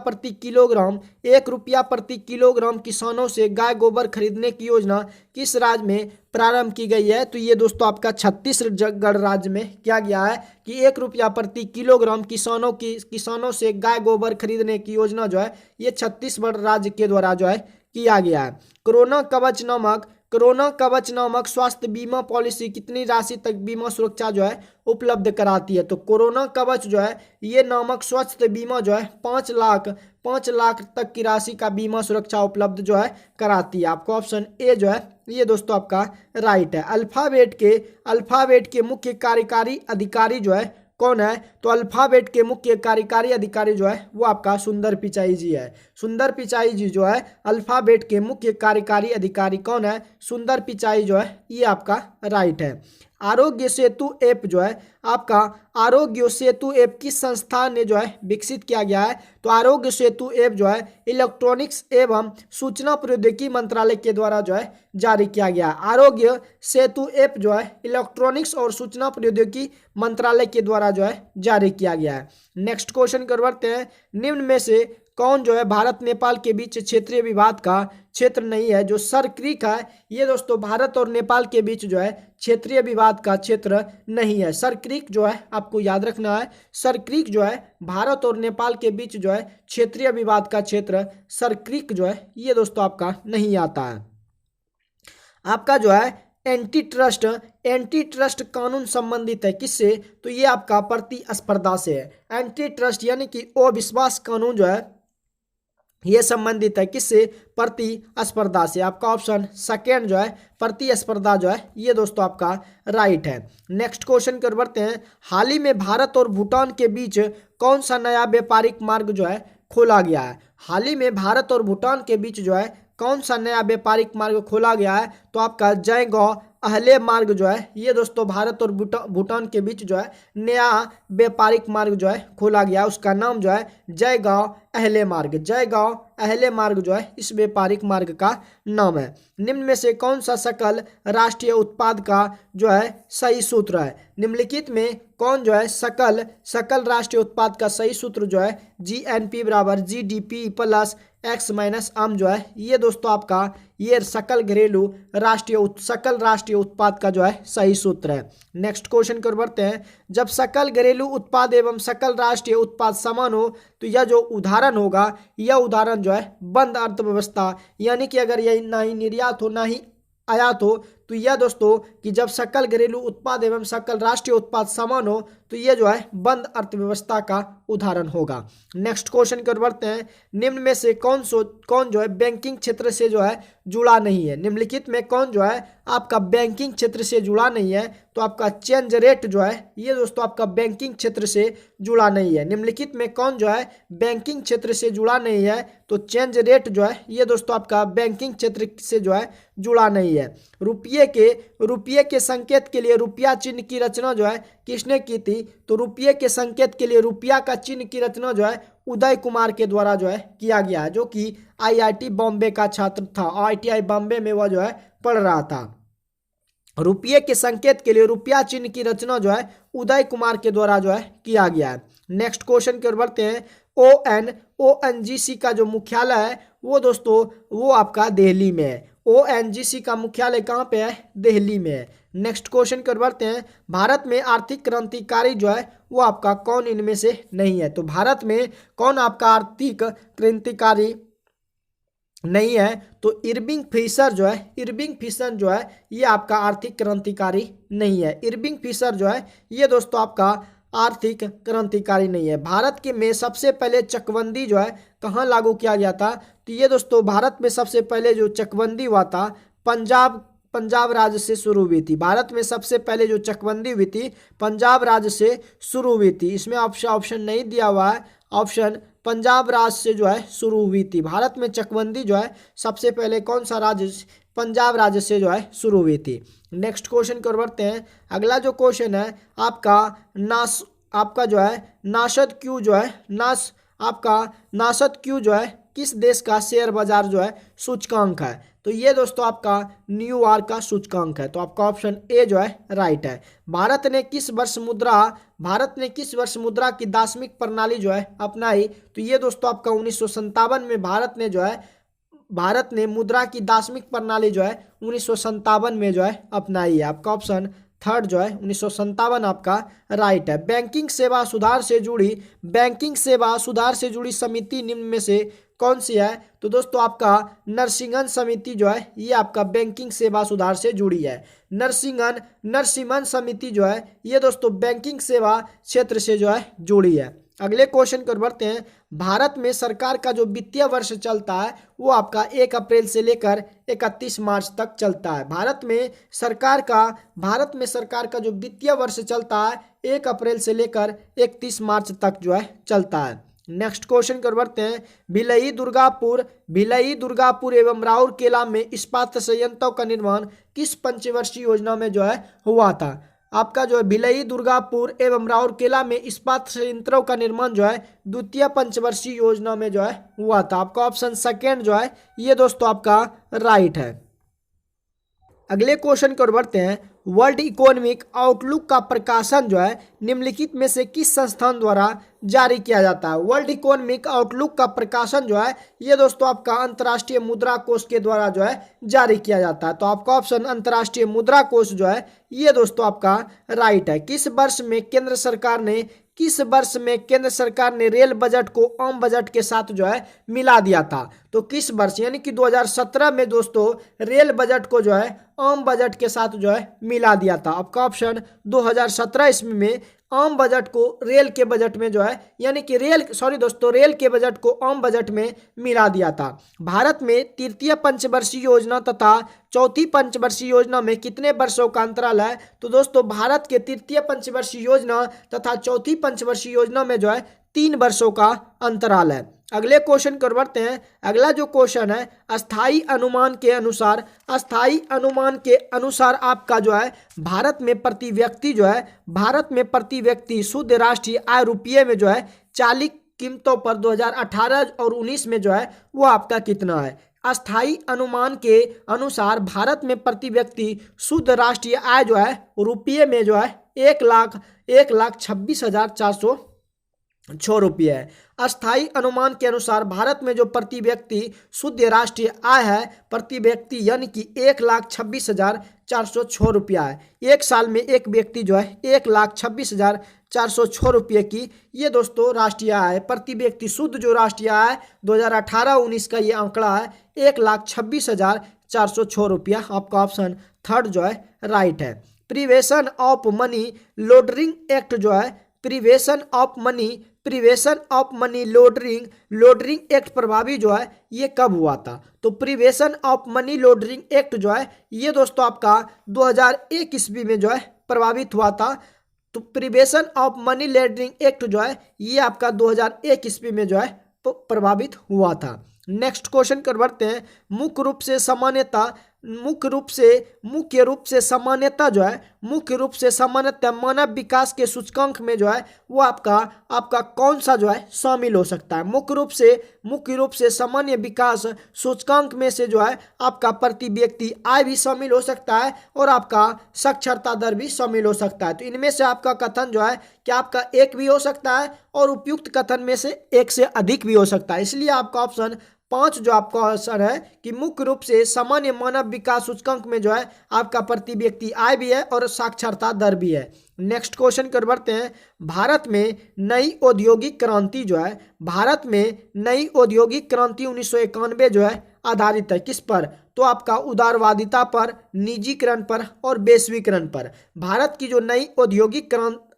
प्रति किलोग्राम किसानों से गाय गोबर खरीदने की योजना किस राज्य में प्रारंभ की गई है? तो ये दोस्तों आपका छत्तीसगढ़ राज्य में किया गया है कि 1 रुपया प्रति किलोग्राम किसानों से गाय गोबर खरीदने की योजना जो है ये छत्तीसगढ़ राज्य के द्वारा जो है किया गया है। कोरोना कवच नामक स्वास्थ्य बीमा पॉलिसी कितनी राशि तक बीमा सुरक्षा जो है उपलब्ध कराती है? तो कोरोना कवच जो है ये नामक स्वास्थ्य बीमा जो है 5 लाख तक की राशि का बीमा सुरक्षा उपलब्ध जो है कराती है। आपका ऑप्शन ए जो है ये दोस्तों आपका राइट है। अल्फाबेट के मुख्य कार्यकारी अधिकारी जो है कौन है? तो अल्फाबेट के मुख्य कार्यकारी अधिकारी जो है वो आपका सुंदर पिचाई जी है। सुंदर पिचाई जी जो है अल्फाबेट के मुख्य कार्यकारी अधिकारी कौन है? सुंदर पिचाई जो है ये आपका राइट है। आरोग्य सेतु ऐप जो है आपका आरोग्य सेतु ऐप किस संस्थान ने जो है विकसित किया गया है? तो आरोग्य सेतु ऐप जो है इलेक्ट्रॉनिक्स एवं सूचना प्रौद्योगिकी मंत्रालय के द्वारा जो है जारी किया गया है। आरोग्य सेतु ऐप जो है इलेक्ट्रॉनिक्स और सूचना प्रौद्योगिकी मंत्रालय के द्वारा जो है जारी किया गया है। नेक्स्ट क्वेश्चन कर बढ़ते हैं, निम्न में से कौन जो है भारत नेपाल के बीच क्षेत्रीय विवाद का क्षेत्र नहीं है? जो सर क्रीक है ये दोस्तों भारत और नेपाल के बीच जो है क्षेत्रीय विवाद का क्षेत्र नहीं है। सर क्रीक जो है आपको याद रखना है, सर क्रीक जो है भारत और नेपाल के बीच जो है क्षेत्रीय विवाद का क्षेत्र सर क्रीक जो है ये दोस्तों आपका नहीं आता है। आपका जो है एंटी ट्रस्ट कानून संबंधित है किससे? तो ये आपका प्रतिस्पर्धा से है। एंटी ट्रस्ट यानी कि अविश्वास कानून जो है ये संबंधित है किससे? प्रतिस्पर्धा से। आपका ऑप्शन सेकेंड जो है प्रतिस्पर्धा जो है ये दोस्तों आपका राइट है। नेक्स्ट क्वेश्चन कर बढ़ते हैं, हाल ही में भारत और भूटान के बीच कौन सा नया व्यापारिक मार्ग जो है खोला गया है? हाल ही में भारत और भूटान के बीच जो है कौन सा नया व्यापारिक मार्ग खोला गया है? तो आपका जयगांव अहले मार्ग जो है ये दोस्तों भारत और भूटान के बीच जो है नया व्यापारिक मार्ग जो है खोला गया है, उसका नाम जो है जयगांव अहले मार्ग। जयगांव अहले मार्ग जो है इस व्यापारिक मार्ग का नाम है। निम्न में से कौन सा सकल राष्ट्रीय उत्पाद का जो है सही सूत्र है? निम्नलिखित में कौन जो है सकल राष्ट्रीय उत्पाद का सही सूत्र जो है GNP बराबर GDP प्लस एक्स माइनस आम जो है ये दोस्तों आपका ये सकल राष्ट्रीय उत्पाद का जो है सही सूत्र है। नेक्स्ट क्वेश्चन कर बढ़ते हैं, जब सकल घरेलू उत्पाद एवं सकल राष्ट्रीय उत्पाद समान हो तो यह जो उदाहरण होगा यह उदाहरण जो है बंद अर्थव्यवस्था, यानी कि अगर यह ना ही निर्यात हो ना ही आयात हो तो यह दोस्तों कि जब सकल घरेलू उत्पाद एवं सकल राष्ट्रीय उत्पाद समान हो तो यह जो है बंद अर्थव्यवस्था का उदाहरण होगा। नेक्स्ट क्वेश्चन कर बढ़ते हैं, निम्न में से कौन जो है बैंकिंग क्षेत्र से जो है जुड़ा नहीं है? निम्नलिखित में कौन जो है आपका बैंकिंग क्षेत्र से जुड़ा नहीं है? तो आपका चेंज रेट जो है ये दोस्तों आपका बैंकिंग क्षेत्र से जुड़ा नहीं है। निम्नलिखित में कौन जो है बैंकिंग क्षेत्र से जुड़ा नहीं है? तो चेंज रेट जो है ये दोस्तों आपका बैंकिंग क्षेत्र से जो है जुड़ा नहीं है। रुपये के संकेत के लिए रुपया चिन्ह की रचना जो है किसने की थी? तो रुपये के संकेत के लिए रुपया का चिन्ह की रचना जो है उदय कुमार के द्वारा जो है किया गया है, जो कि IIT बॉम्बे का छात्र था। IIT बॉम्बे में वह जो है पढ़ रहा था। रुपये के संकेत के लिए रुपया चिन्ह की रचना जो है उदय कुमार के द्वारा जो है किया गया है। नेक्स्ट क्वेश्चन की ओर बढ़ते हैं, ONGC का जो मुख्यालय है वो दोस्तों वो आपका दिल्ली में है। ONGC का मुख्यालय कहाँ पे है? दिल्ली में है। नेक्स्ट क्वेश्चन कर बढ़ते हैं, भारत में आर्थिक क्रांतिकारी जो है वो आपका कौन इनमें से नहीं है? तो भारत में कौन आपका आर्थिक क्रांतिकारी नहीं है? तो इरविंग फिशर जो है ये आपका आर्थिक क्रांतिकारी नहीं है। इरविंग फिशर जो है ये दोस्तों आपका आर्थिक क्रांतिकारी नहीं है। भारत के में सबसे पहले चकबंदी जो है कहाँ लागू किया गया था? तो ये दोस्तों भारत में सबसे पहले जो चकबंदी हुआ था पंजाब राज्य से शुरू हुई थी। भारत में सबसे पहले जो चकबंदी हुई थी पंजाब राज्य से शुरू हुई थी। इसमें ऑप्शन नहीं दिया हुआ है, ऑप्शन पंजाब राज्य से जो है शुरू हुई थी। भारत में चकबंदी जो है सबसे पहले कौन सा राज्य? पंजाब राज्य से जो है शुरू हुई थी। नेक्स्ट क्वेश्चन की ओर बढ़ते हैं, अगला जो क्वेश्चन है आपका जो है नासद क्यू जो है किस देश का शेयर बाजार जो है सूचकांक है? तो ये दोस्तों आपका न्यूयॉर्क का सूचकांक है। तो आपका ऑप्शन ए जो है राइट है। भारत ने किस वर्ष मुद्रा की दार्शनिक प्रणाली जो है अपनाई? तो ये दोस्तों आपका 1957 में भारत ने मुद्रा की दार्शनिक प्रणाली जो है 1957 में जो है अपनाई है। आपका ऑप्शन थर्ड जो है 1957 आपका राइट है। बैंकिंग सेवा सुधार से जुड़ी समिति निम्न में से कौन सी है? तो दोस्तों आपका नरसिंहन समिति जो है ये आपका बैंकिंग सेवा सुधार से जुड़ी है। नरसिंहन समिति जो है ये दोस्तों बैंकिंग सेवा क्षेत्र से जो है जुड़ी है। अगले क्वेश्चन पर बढ़ते हैं, भारत में सरकार का जो वित्तीय वर्ष चलता है वो आपका 1 अप्रैल से लेकर 31 मार्च तक चलता है। भारत में सरकार का जो वित्तीय वर्ष चलता है 1 अप्रैल से लेकर 31 मार्च तक जो है चलता है। नेक्स्ट क्वेश्चन कर बढ़ते हैं, भिलई दुर्गापुर एवं राउरकेला में इस्पात संयंत्रों का निर्माण किस पंचवर्षीय योजना में जो है हुआ था? आपका जो है भिलई, दुर्गापुर एवं राउरकेला में इस्पात संयंत्रों का निर्माण जो है द्वितीय पंचवर्षीय योजना में जो है हुआ था। आपका ऑप्शन सेकेंड जो है ये दोस्तों आपका राइट है। अगले क्वेश्चन की ओर बढ़ते हैं। वर्ल्ड इकोनॉमिक आउटलुक का प्रकाशन जो है निम्नलिखित में से किस संस्थान द्वारा जारी किया जाता है? वर्ल्ड इकोनॉमिक आउटलुक का प्रकाशन जो है ये दोस्तों आपका अंतर्राष्ट्रीय मुद्रा कोष के द्वारा जो है जारी किया जाता है। तो आपका ऑप्शन अंतर्राष्ट्रीय मुद्रा कोष जो है ये दोस्तों आपका राइट है। किस वर्ष में केंद्र सरकार ने रेल बजट को आम बजट के साथ जो है मिला दिया था? तो किस वर्ष, यानी कि 2017 में दोस्तों रेल बजट को जो है आम बजट के साथ जो है मिला दिया था। आपका ऑप्शन 2017 ईस्वी में आम बजट को रेल के बजट में जो है, यानी कि रेल के बजट को आम बजट में मिला दिया था। भारत में तृतीय पंचवर्षीय योजना तथा चौथी पंचवर्षीय योजना में कितने वर्षों का अंतराल है? तो दोस्तों भारत के तृतीय पंचवर्षीय योजना तथा चौथी पंचवर्षीय योजना में जो है 3 वर्षों का अंतराल है। अगले क्वेश्चन कर बढ़ते हैं। अगला जो क्वेश्चन है, अस्थाई अनुमान के अनुसार आपका जो है भारत में प्रति व्यक्ति शुद्ध राष्ट्रीय आय रुपये में जो है चालीस कीमतों पर 2018 और 19 में जो है वो आपका कितना है? अस्थाई अनुमान के अनुसार भारत में प्रति व्यक्ति शुद्ध राष्ट्रीय आय जो है रुपये में जो है 1,26,406 रुपये है। अस्थाई अनुमान के अनुसार भारत में जो प्रति व्यक्ति शुद्ध राष्ट्रीय आय है प्रति व्यक्ति यानी कि 1,26,406 रुपया है। एक साल में एक व्यक्ति जो है 1,26,406 रुपये की ये दोस्तों राष्ट्रीय आय है। प्रति व्यक्ति शुद्ध जो राष्ट्रीय आय 2018-19 का ये आंकड़ा है 1,26,406 रुपया। आपका ऑप्शन थर्ड जो है राइट है। Prevention of money laundering act जो है prevention of money laundering act प्रभावी जो है ये कब हुआ था? तो prevention of money laundering act जो है ये दोस्तों आपका 2001 ईस्वी में जो है प्रभावित हुआ था। तो prevention of money laundering act जो है ये आपका 2001 ईस्वी में जो है प्रभावित हुआ था। नेक्स्ट क्वेश्चन कर बढ़ते हैं। मुख्य रूप से सामान्यतः मानव विकास के सूचकांक में जो है वो आपका कौन सा जो है शामिल हो सकता है? मुख्य रूप से सामान्य विकास सूचकांक में से जो है आपका प्रति व्यक्ति आय भी शामिल हो सकता है और आपका साक्षरता दर भी शामिल हो सकता है। तो इनमें से आपका कथन जो है कि आपका एक भी हो सकता है और उपयुक्त कथन में से एक से अधिक भी हो सकता है। इसलिए आपका ऑप्शन 5 जो आपका ऑप्शन है कि मुख्य रूप से सामान्य मानव विकास सूचकांक में जो है आपका प्रति व्यक्ति आय भी है और साक्षरता दर भी है। नेक्स्ट क्वेश्चन कर बढ़ते हैं। भारत में नई औद्योगिक क्रांति 1991 जो है आधारित है किस पर? तो आपका उदारवादिता पर, निजीकरण पर और वैश्वीकरण पर। भारत की जो नई औद्योगिक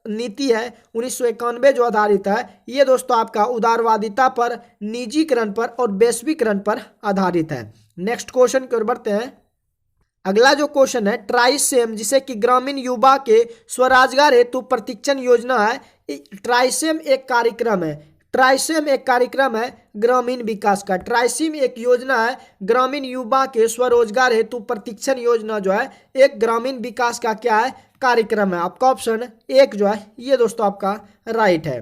नीति है 1991 जो आधारित है ये दोस्तों आपका उदारवादिता पर, निजीकरण पर और वैश्वीकरण पर आधारित है। नेक्स्ट क्वेश्चन की ओर बढ़ते हैं। अगला जो क्वेश्चन है, ट्राइसेम जिसे कि ग्रामीण युवा के स्वरोजगार हेतु प्रशिक्षण योजना है। ट्राइसेम एक कार्यक्रम है ग्रामीण विकास का। ट्राइसेम एक योजना है ग्रामीण युवा के स्वरोजगार हेतु प्रशिक्षण योजना जो है एक ग्रामीण विकास का क्या है? कार्यक्रम है। आपका ऑप्शन 1 जो है ये दोस्तों आपका राइट है।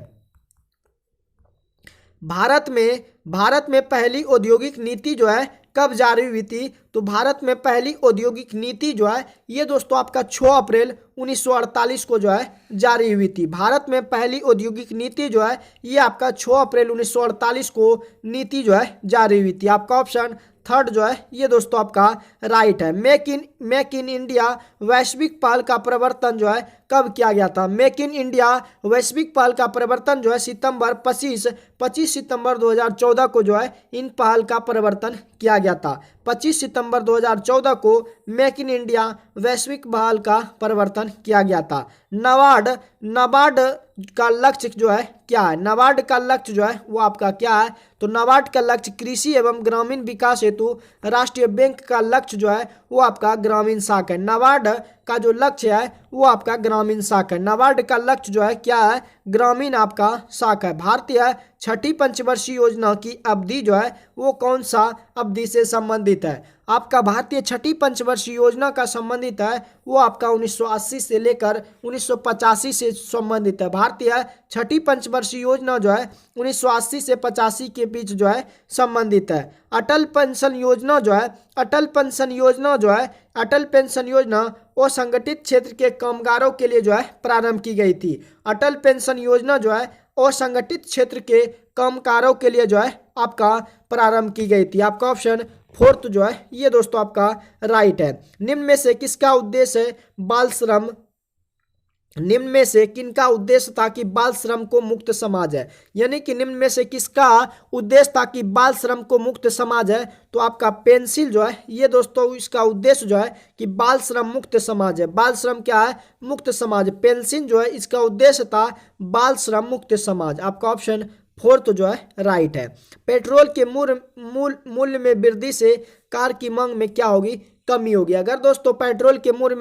भारत में पहली औद्योगिक नीति जो है कब जारी हुई थी? तो भारत में पहली औद्योगिक नीति जो है ये दोस्तों आपका 6 अप्रैल 1948 को जो है जारी हुई थी। भारत में पहली औद्योगिक नीति जो है ये आपका 6 अप्रैल 1948 को नीति जो है जारी हुई थी। आपका ऑप्शन थर्ड जो है ये दोस्तों आपका राइट है। मेक इन इंडिया वैश्विक पहल का प्रवर्तन जो है कब किया गया था? मेक इन इंडिया वैश्विक पहल का प्रवर्तन जो है 25 सितंबर 2014 को जो है इन पहल का प्रवर्तन किया गया था। 25 सितंबर 2014 को मेक इन इंडिया वैश्विक पहल का प्रवर्तन किया गया था। नाबार्ड का लक्ष्य जो है क्या है? नाबार्ड का लक्ष्य जो है वो आपका क्या है? तो नाबार्ड का लक्ष्य कृषि एवं ग्रामीण विकास हेतु राष्ट्रीय बैंक का लक्ष्य जो है वो आपका ग्रामीण साख है। नाबार्ड का जो लक्ष्य है वो आपका ग्रामीण साख है। नाबार्ड का लक्ष्य जो है क्या है? ग्रामीण आपका साख है। भारतीय छठी पंचवर्षीय योजना की अवधि जो है वो कौन सा अवधि से संबंधित है? आपका भारतीय छठी पंचवर्षीय योजना का संबंधित है वो आपका 1980 से लेकर 1985 से संबंधित है। भारतीय छठी पंचवर्षीय योजना जो है 1980 से 85 के बीच जो है संबंधित है। अटल पेंशन योजना जो है अटल पेंशन योजना जो है अटल पेंशन योजना असंगठित क्षेत्र के कामगारों के लिए जो है प्रारंभ की गई थी। अटल पेंशन योजना जो है असंगठित क्षेत्र के कामगारों के लिए जो है आपका प्रारंभ की गई थी। आपका ऑप्शन फोर्थ जो है ये दोस्तों आपका राइट है। निम्न में से किसका उद्देश्य है बाल श्रम? निम्न में से किनका उद्देश्य था कि बाल श्रम को मुक्त समाज है? यानी कि निम्न में से किसका उद्देश्य था कि बाल श्रम को मुक्त समाज है? तो आपका पेंसिल जो है ये दोस्तों इसका उद्देश्य जो है कि बाल श्रम मुक्त समाज है। बाल श्रम क्या है? मुक्त समाज। पेंसिल जो है इसका उद्देश्य था बाल श्रम मुक्त समाज। आपका ऑप्शन फोर्थ जो है राइट है। पेट्रोल के मूल्य में वृद्धि से कार की मांग में क्या होगी? कमी होगी। अगर दोस्तों पेट्रोल के मूल्य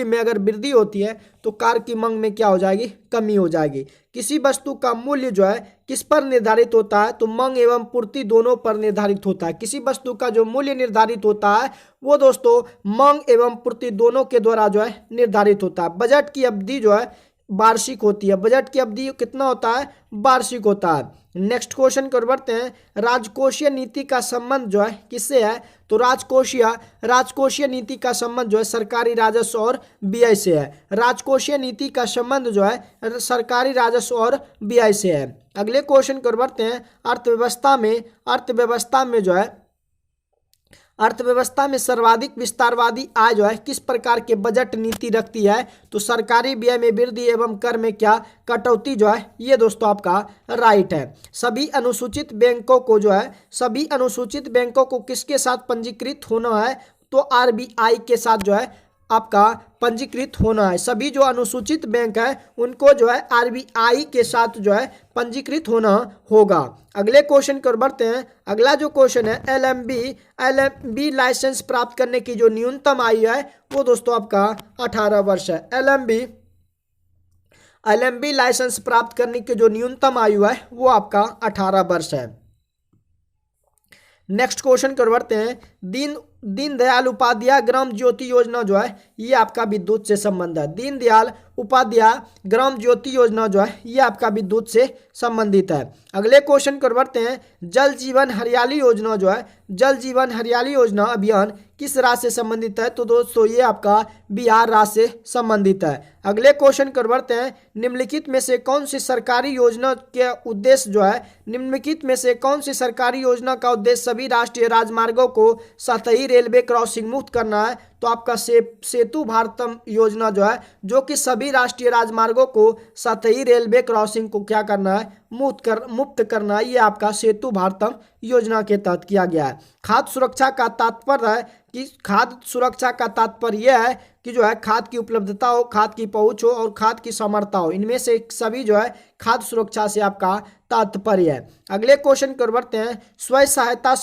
में अगर वृद्धि होती है तो कार की मांग में क्या हो जाएगी? कमी हो जाएगी। किसी वस्तु का मूल्य जो है किस पर निर्धारित होता है? तो मांग एवं पूर्ति दोनों पर निर्धारित होता है। किसी वस्तु का जो मूल्य निर्धारित होता है वो दोस्तों मांग एवं पूर्ति दोनों के द्वारा जो है निर्धारित होता है। बजट की अवधि जो है वार्षिक होती है। बजट की अवधि कितना होता है? वार्षिक होता है। नेक्स्ट क्वेश्चन कर बढ़ते हैं। राजकोषीय नीति का संबंध जो है किससे है? तो राजकोषीय नीति का संबंध जो है सरकारी राजस्व और व्यय से है। राजकोषीय नीति का संबंध जो है सरकारी राजस्व और व्यय से है। अगले क्वेश्चन कर बढ़ते हैं। अर्थव्यवस्था में सर्वाधिक विस्तारवादी आय जो है किस प्रकार के बजट नीति रखती है? तो सरकारी व्यय में वृद्धि एवं कर में क्या कटौती जो है ये दोस्तों आपका राइट है। सभी अनुसूचित बैंकों को किसके साथ पंजीकृत होना है? तो आरबीआई के साथ जो है आपका पंजीकृत होना है। सभी जो अनुसूचित बैंक है उनको जो है आरबीआई के साथ जो है पंजीकृत होना होगा। अगले क्वेश्चन कर बढ़ते हैं। अगला जो क्वेश्चन है एलएमबी लाइसेंस प्राप्त करने की जो न्यूनतम आयु है वो दोस्तों आपका 18 वर्ष है। एलएमबी लाइसेंस प्राप्त करने की जो न्यूनतम आयु है वो आपका 18 वर्ष है। नेक्स्ट क्वेश्चन कर बढ़ते हैं। दीनदयाल उपाध्याय ग्राम ज्योति योजना जो है ये आपका विद्युत से संबंध है। दीनदयाल उपाध्याय ग्राम ज्योति योजना जो है ये आपका विद्युत से संबंधित है। अगले क्वेश्चन कर बढ़ते हैं। जल जीवन हरियाली योजना अभियान किस राज्य से संबंधित है? तो दोस्तों ये आपका बिहार राज्य से संबंधित है। अगले क्वेश्चन कर बढ़ते हैं। निम्नलिखित में से कौन सी सरकारी योजना के उद्देश्य जो है निम्नलिखित में से कौन सी सरकारी योजना का उद्देश्य सभी राष्ट्रीय राजमार्गों को सतही रेलवे क्रॉसिंग मुक्त करना है? तो आपका सेतु भारतम योजना जो है जो कि सभी राष्ट्रीय राजमार्गों को सतही रेलवे क्रॉसिंग को क्या करना है? मुक्त करना है। ये आपका सेतु भारतम योजना के तहत किया गया है। खाद्य सुरक्षा का तात्पर्य यह है कि जो है खाद की उपलब्धता हो, खाद की पहुंच हो और खाद की समर्था हो। इनमें से सभी जो है खाद्य सुरक्षा से आपका तात्पर्य है। अगले क्वेश्चन कर बढ़ते हैं। स्वयं सहायता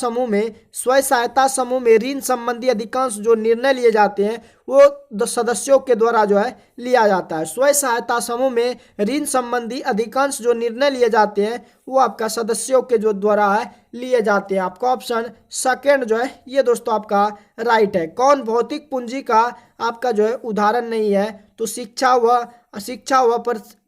समूह में ऋण संबंधी अधिकांश जो निर्णय लिए जाते हैं वो सदस्यों के द्वारा जो है लिया जाता है। स्वयं सहायता समूह में ऋण संबंधी अधिकांश जो निर्णय लिए जाते हैं वो आपका सदस्यों के जो द्वारा है लिए जाते हैं। आपका ऑप्शन सेकंड जो है ये दोस्तों आपका राइट है। कौन भौतिक पूंजी का आपका जो है उदाहरण नहीं है? तो शिक्षा व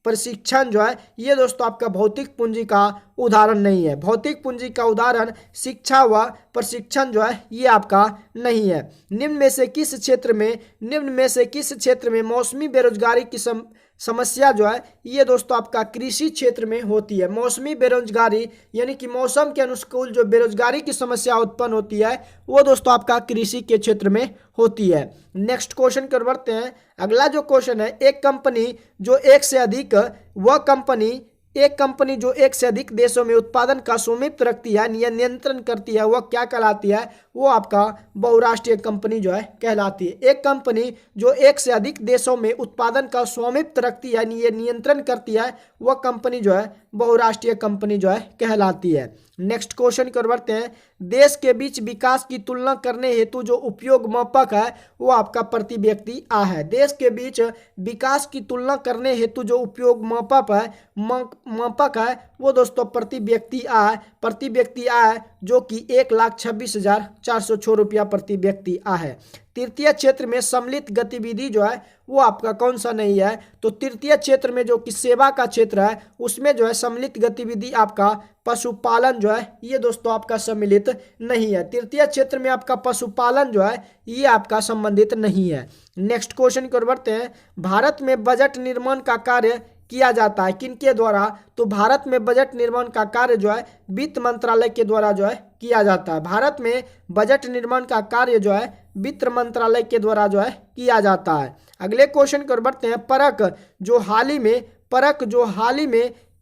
प्रशिक्षण जो है ये दोस्तों आपका भौतिक पूंजी का उदाहरण नहीं है। भौतिक पूंजी का उदाहरण शिक्षा व प्रशिक्षण जो है ये आपका नहीं है। निम्न में से किस क्षेत्र में मौसमी बेरोजगारी की समस्या जो है ये दोस्तों आपका कृषि क्षेत्र में होती है। मौसमी बेरोजगारी यानी कि मौसम के अनुकूल जो बेरोजगारी की समस्या उत्पन्न होती है वो दोस्तों आपका कृषि के क्षेत्र में होती है। नेक्स्ट क्वेश्चन कर बढ़ते हैं। अगला जो क्वेश्चन है। एक कंपनी जो एक से अधिक देशों में उत्पादन का स्वामित्व रखती है या नियंत्रण करती है वह क्या कहलाती है? वो आपका बहुराष्ट्रीय कंपनी जो है कहलाती है। एक कंपनी जो एक से अधिक देशों में उत्पादन का स्वामित्व रखती है यानी ये नियंत्रण करती है, वह कंपनी जो है बहुराष्ट्रीय कंपनी जो है कहलाती है। नेक्स्ट क्वेश्चन कर बढ़ते हैं। देश के बीच विकास की तुलना करने हेतु जो उपयोग मापक है वो आपका प्रति व्यक्ति आय है। देश के बीच विकास की तुलना करने हेतु जो उपयोग मापक है वो दोस्तों प्रति व्यक्ति आय जो कि 1,26,406 रुपया प्रति व्यक्ति आय है। तृतीय क्षेत्र में सम्मिलित गतिविधि जो है वो आपका कौन सा नहीं है, तो तृतीय क्षेत्र में जो कि सेवा का क्षेत्र है उसमें जो है सम्मिलित गतिविधि आपका पशुपालन जो है ये दोस्तों आपका सम्मिलित नहीं है। तृतीय क्षेत्र में आपका पशुपालन जो है ये आपका संबंधित नहीं है। नेक्स्ट क्वेश्चन की ओर बढ़ते हैं। भारत में बजट निर्माण का कार्य किया जाता है किनके द्वारा, तो भारत में बजट निर्माण का कार्य जो है वित्त मंत्रालय के द्वारा जो है किया जाता है। भारत में बजट निर्माण का कार्य जो है वित्त मंत्रालय के द्वारा जो है किया जाता है। अगले क्वेश्चन की ओर बढ़ते हैं। परख जो हाल ही में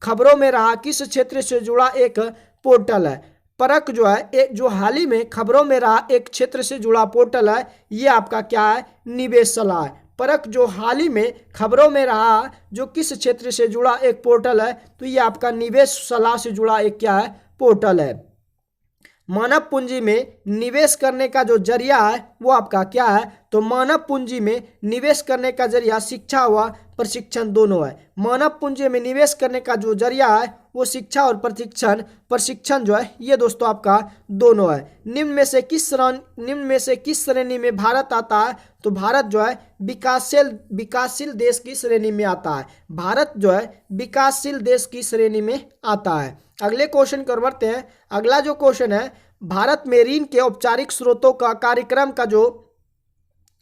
खबरों में रहा किस क्षेत्र से जुड़ा एक पोर्टल है। परख जो है एक जो हाल ही में खबरों में रहा एक क्षेत्र से जुड़ा पोर्टल है, ये आपका क्या है, निवेश सलाह है। परख जो हाल ही में खबरों में रहा जो किस क्षेत्र से जुड़ा एक पोर्टल है, तो ये आपका निवेश सलाह से जुड़ा एक क्या है, पोर्टल है। मानव पूंजी में निवेश करने का जो जरिया है वो आपका क्या है, तो मानव पूंजी में निवेश करने का जरिया शिक्षा व प्रशिक्षण दोनों है। मानव पूंजी में निवेश करने का जो जरिया है वो शिक्षा और प्रशिक्षण जो है ये दोस्तों आपका दोनों है। निम्न में से किस श्रेणी में भारत आता है, तो भारत जो है विकासशील देश की श्रेणी में आता है। भारत जो है विकासशील देश की श्रेणी में आता है। अगले क्वेश्चन की ओर बढ़ते हैं। अगला जो क्वेश्चन है, भारत में ऋण के औपचारिक स्रोतों का कार्यक्रम का जो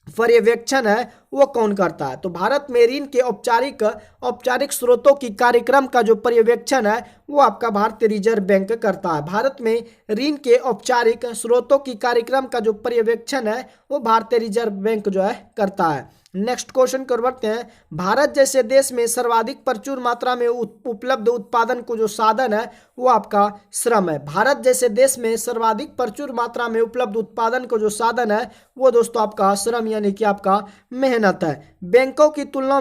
पर्यवेक्षण है वो कौन करता है, तो भारत में ऋण के औपचारिक स्रोतों की कार्यक्रम का जो पर्यवेक्षण है वो आपका भारतीय रिजर्व बैंक करता है। भारत में ऋण के औपचारिक स्रोतों की कार्यक्रम का जो पर्यवेक्षण है वो भारतीय रिजर्व बैंक जो है करता है। नेक्स्ट क्वेश्चन कर बढ़ते हैं। भारत जैसे देश में सर्वाधिक प्रचुर मात्रा में उपलब्ध उत्पादन को जो साधन है वो आपका श्रम है। भारत जैसे देश में सर्वाधिक प्रचुर मात्रा में उपलब्ध उत्पादन को जो साधन है वो दोस्तों आपका श्रम यानी कि आपका मेहनत है। बैंकों की तुलना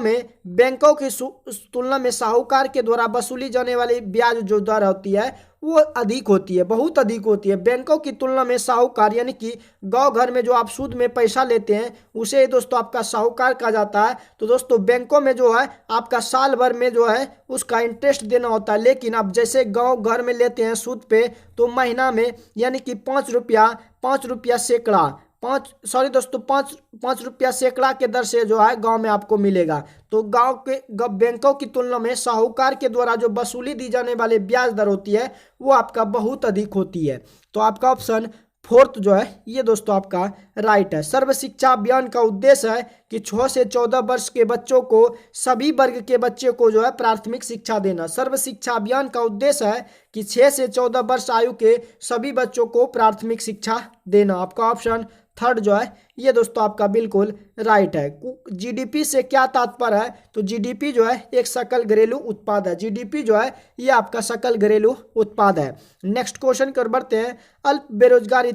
में साहूकार के द्वारा वसूली जाने वाली ब्याज जो दर होती है वो अधिक होती है, बहुत अधिक होती है। बैंकों की तुलना में साहूकार यानी कि गांव घर में जो आप सूद में पैसा लेते हैं उसे दोस्तों आपका साहूकार कहा जाता है। तो दोस्तों बैंकों में जो है आपका साल भर में जो है उसका इंटरेस्ट देना होता है, लेकिन आप जैसे गांव घर में लेते हैं सूद पे तो महीना में यानी कि 5 रुपया सैकड़ा 5 रुपया सैकड़ा के दर से जो है गांव में आपको मिलेगा। तो गांव के बैंकों की तुलना में साहूकार के द्वारा जो वसूली दी जाने वाली ब्याज दर होती है वो आपका बहुत अधिक होती है। तो आपका ऑप्शन 4 जो है ये दोस्तों आपका राइट है। सर्व शिक्षा अभियान का उद्देश्य है कि 6 से 14 वर्ष के बच्चों को सभी वर्ग के बच्चे को जो है प्राथमिक शिक्षा देना। सर्व शिक्षा अभियान का उद्देश्य है कि 6 से 14 वर्ष आयु के सभी बच्चों को प्राथमिक शिक्षा देना। आपका ऑप्शन 3 जो है ये दोस्तों आपका बिल्कुल राइट है। जीडीपी से क्या तात्पर्य है, तो जीडीपी जो है एक सकल घरेलू उत्पाद है। जीडीपी जो है ये आपका सकल घरेलू उत्पाद है। नेक्स्ट क्वेश्चन कर बढ़ते हैं। अल्प बेरोजगारी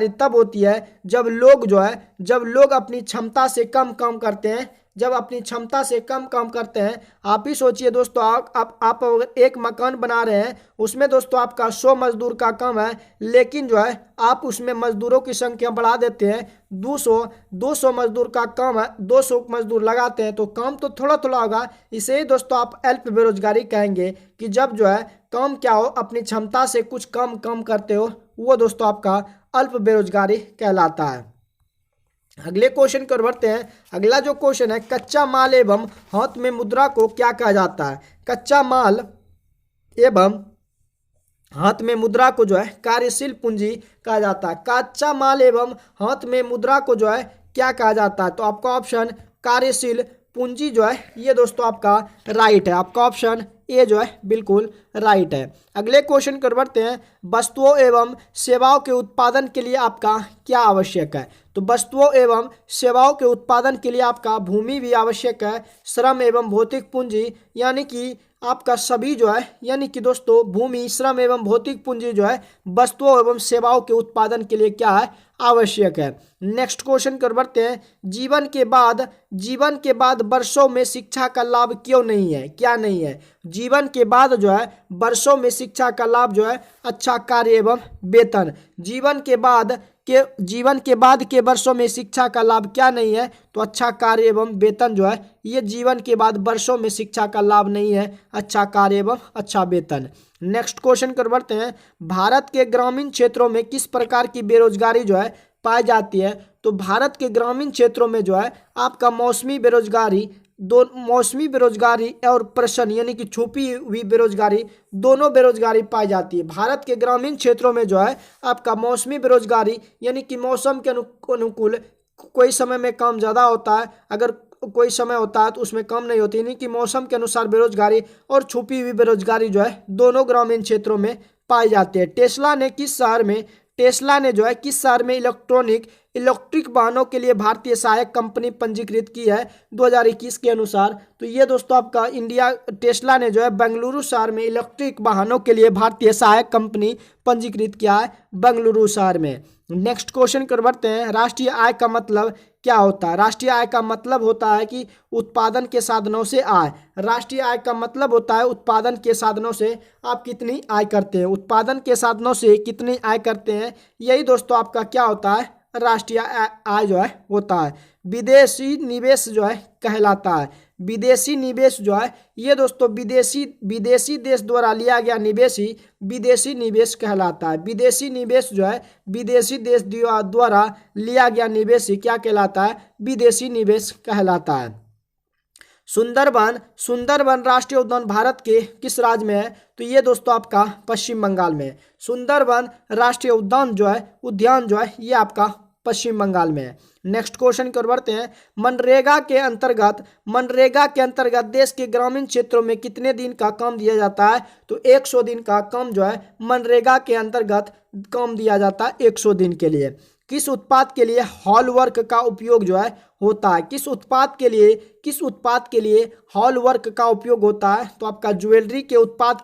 तब होती है जब लोग अपनी क्षमता से कम काम करते हैं। आप ही सोचिए दोस्तों, आप अगर एक मकान बना रहे हैं उसमें दोस्तों आपका 100 मजदूर का काम है, लेकिन जो है आप उसमें मजदूरों की संख्या बढ़ा देते हैं। 200 मजदूर का काम है, 200 मजदूर लगाते हैं तो काम तो थोड़ा थोड़ा होगा। इसे ही दोस्तों आप अल्प बेरोजगारी कहेंगे कि जब जो है काम क्या हो, अपनी क्षमता से कुछ कम करते हो, वो दोस्तों आपका अल्प बेरोजगारी कहलाता है। अगले क्वेश्चन की ओर बढ़ते हैं। अगला जो क्वेश्चन है, कच्चा माल एवं हाथ में मुद्रा को क्या कहा जाता है। कच्चा माल एवं हाथ में मुद्रा को जो है कार्यशील पूंजी कहा जाता है। कच्चा माल एवं हाथ में मुद्रा को जो है क्या कहा जाता है, तो आपका ऑप्शन कार्यशील पूंजी जो है ये दोस्तों आपका राइट है। आपका ऑप्शन ए जो है बिल्कुल राइट है। अगले क्वेश्चन कर बढ़ते हैं। वस्तुओं एवं सेवाओं के उत्पादन के लिए आपका क्या आवश्यक है, तो वस्तुओं एवं सेवाओं के उत्पादन के लिए आपका भूमि भी आवश्यक है, श्रम एवं भौतिक पूंजी यानी कि आपका सभी जो है यानी कि दोस्तों भूमि, श्रम एवं भौतिक पूंजी जो है वस्तुओं एवं सेवाओं के उत्पादन के लिए क्या है, आवश्यक है। नेक्स्ट क्वेश्चन कर बढ़ते हैं। जीवन के बाद वर्षों में शिक्षा का लाभ क्यों नहीं है, क्या नहीं है? जीवन के बाद जो है वर्षों में शिक्षा का लाभ जो है अच्छा कार्य एवं वेतन। जीवन के बाद के वर्षों में शिक्षा का लाभ क्या नहीं है, तो अच्छा कार्य एवं वेतन जो है ये जीवन के बाद वर्षों में शिक्षा का लाभ नहीं है, अच्छा कार्य एवं अच्छा वेतन। नेक्स्ट क्वेश्चन कर बढ़ते हैं। भारत के ग्रामीण क्षेत्रों में किस प्रकार की बेरोजगारी जो है पाई जाती है? तो भारत के ग्रामीण क्षेत्रों में जो है आपका मौसमी बेरोजगारी और प्रश्न यानी कि छुपी हुई बेरोजगारी, दोनों बेरोजगारी पाई जाती है। भारत के ग्रामीण क्षेत्रों में जो है आपका मौसमी बेरोजगारी यानी कि मौसम के अनुकूल कोई समय में काम ज़्यादा होता है, अगर कोई समय होता है तो उसमें कम नहीं होती, यानी कि मौसम के अनुसार बेरोजगारी और छुपी हुई बेरोजगारी जो है दोनों ग्रामीण क्षेत्रों में पाई जाती है। टेस्ला ने किस शहर में इलेक्ट्रिक वाहनों के लिए भारतीय सहायक कंपनी पंजीकृत की है 2021 के अनुसार? तो ये दोस्तों आपका टेस्ला ने जो है बेंगलुरु शहर में इलेक्ट्रिक वाहनों के लिए भारतीय सहायक कंपनी पंजीकृत किया है बेंगलुरु शहर में। नेक्स्ट क्वेश्चन कर बढ़ते हैं। राष्ट्रीय आय का मतलब क्या होता है? राष्ट्रीय आय का मतलब होता है कि उत्पादन के साधनों से आय। राष्ट्रीय आय का मतलब होता है उत्पादन के साधनों से आप कितनी आय करते हैं, उत्पादन के साधनों से कितनी आय करते हैं, यही दोस्तों आपका क्या होता है, राष्ट्रीय आय जो है होता है। विदेशी निवेश जो है कहलाता है। विदेशी निवेश जो है ये दोस्तों विदेशी देश द्वारा लिया गया निवेश ही विदेशी निवेश कहलाता है। विदेशी निवेश जो है विदेशी देश द्वारा लिया गया निवेश ही क्या कहलाता है, विदेशी निवेश कहलाता है। सुंदरबन राष्ट्रीय उद्यान भारत के किस राज्य में है? तो ये दोस्तों आपका पश्चिम बंगाल में है। सुंदरबन राष्ट्रीय उद्यान जो है ये आपका पश्चिम बंगाल में है। नेक्स्ट क्वेश्चन कर बढ़ते हैं। मनरेगा के अंतर्गत देश के ग्रामीण क्षेत्रों में कितने दिन का काम दिया जाता है? तो 100 दिन का काम जो है मनरेगा के अंतर्गत काम दिया जाता है 100 दिन के लिए। किस उत्पाद के लिए हॉलवर्क का उपयोग जो है होता है? किस उत्पाद के लिए हॉलवर्क का उपयोग होता है? तो आपका ज्वेलरी के उत्पाद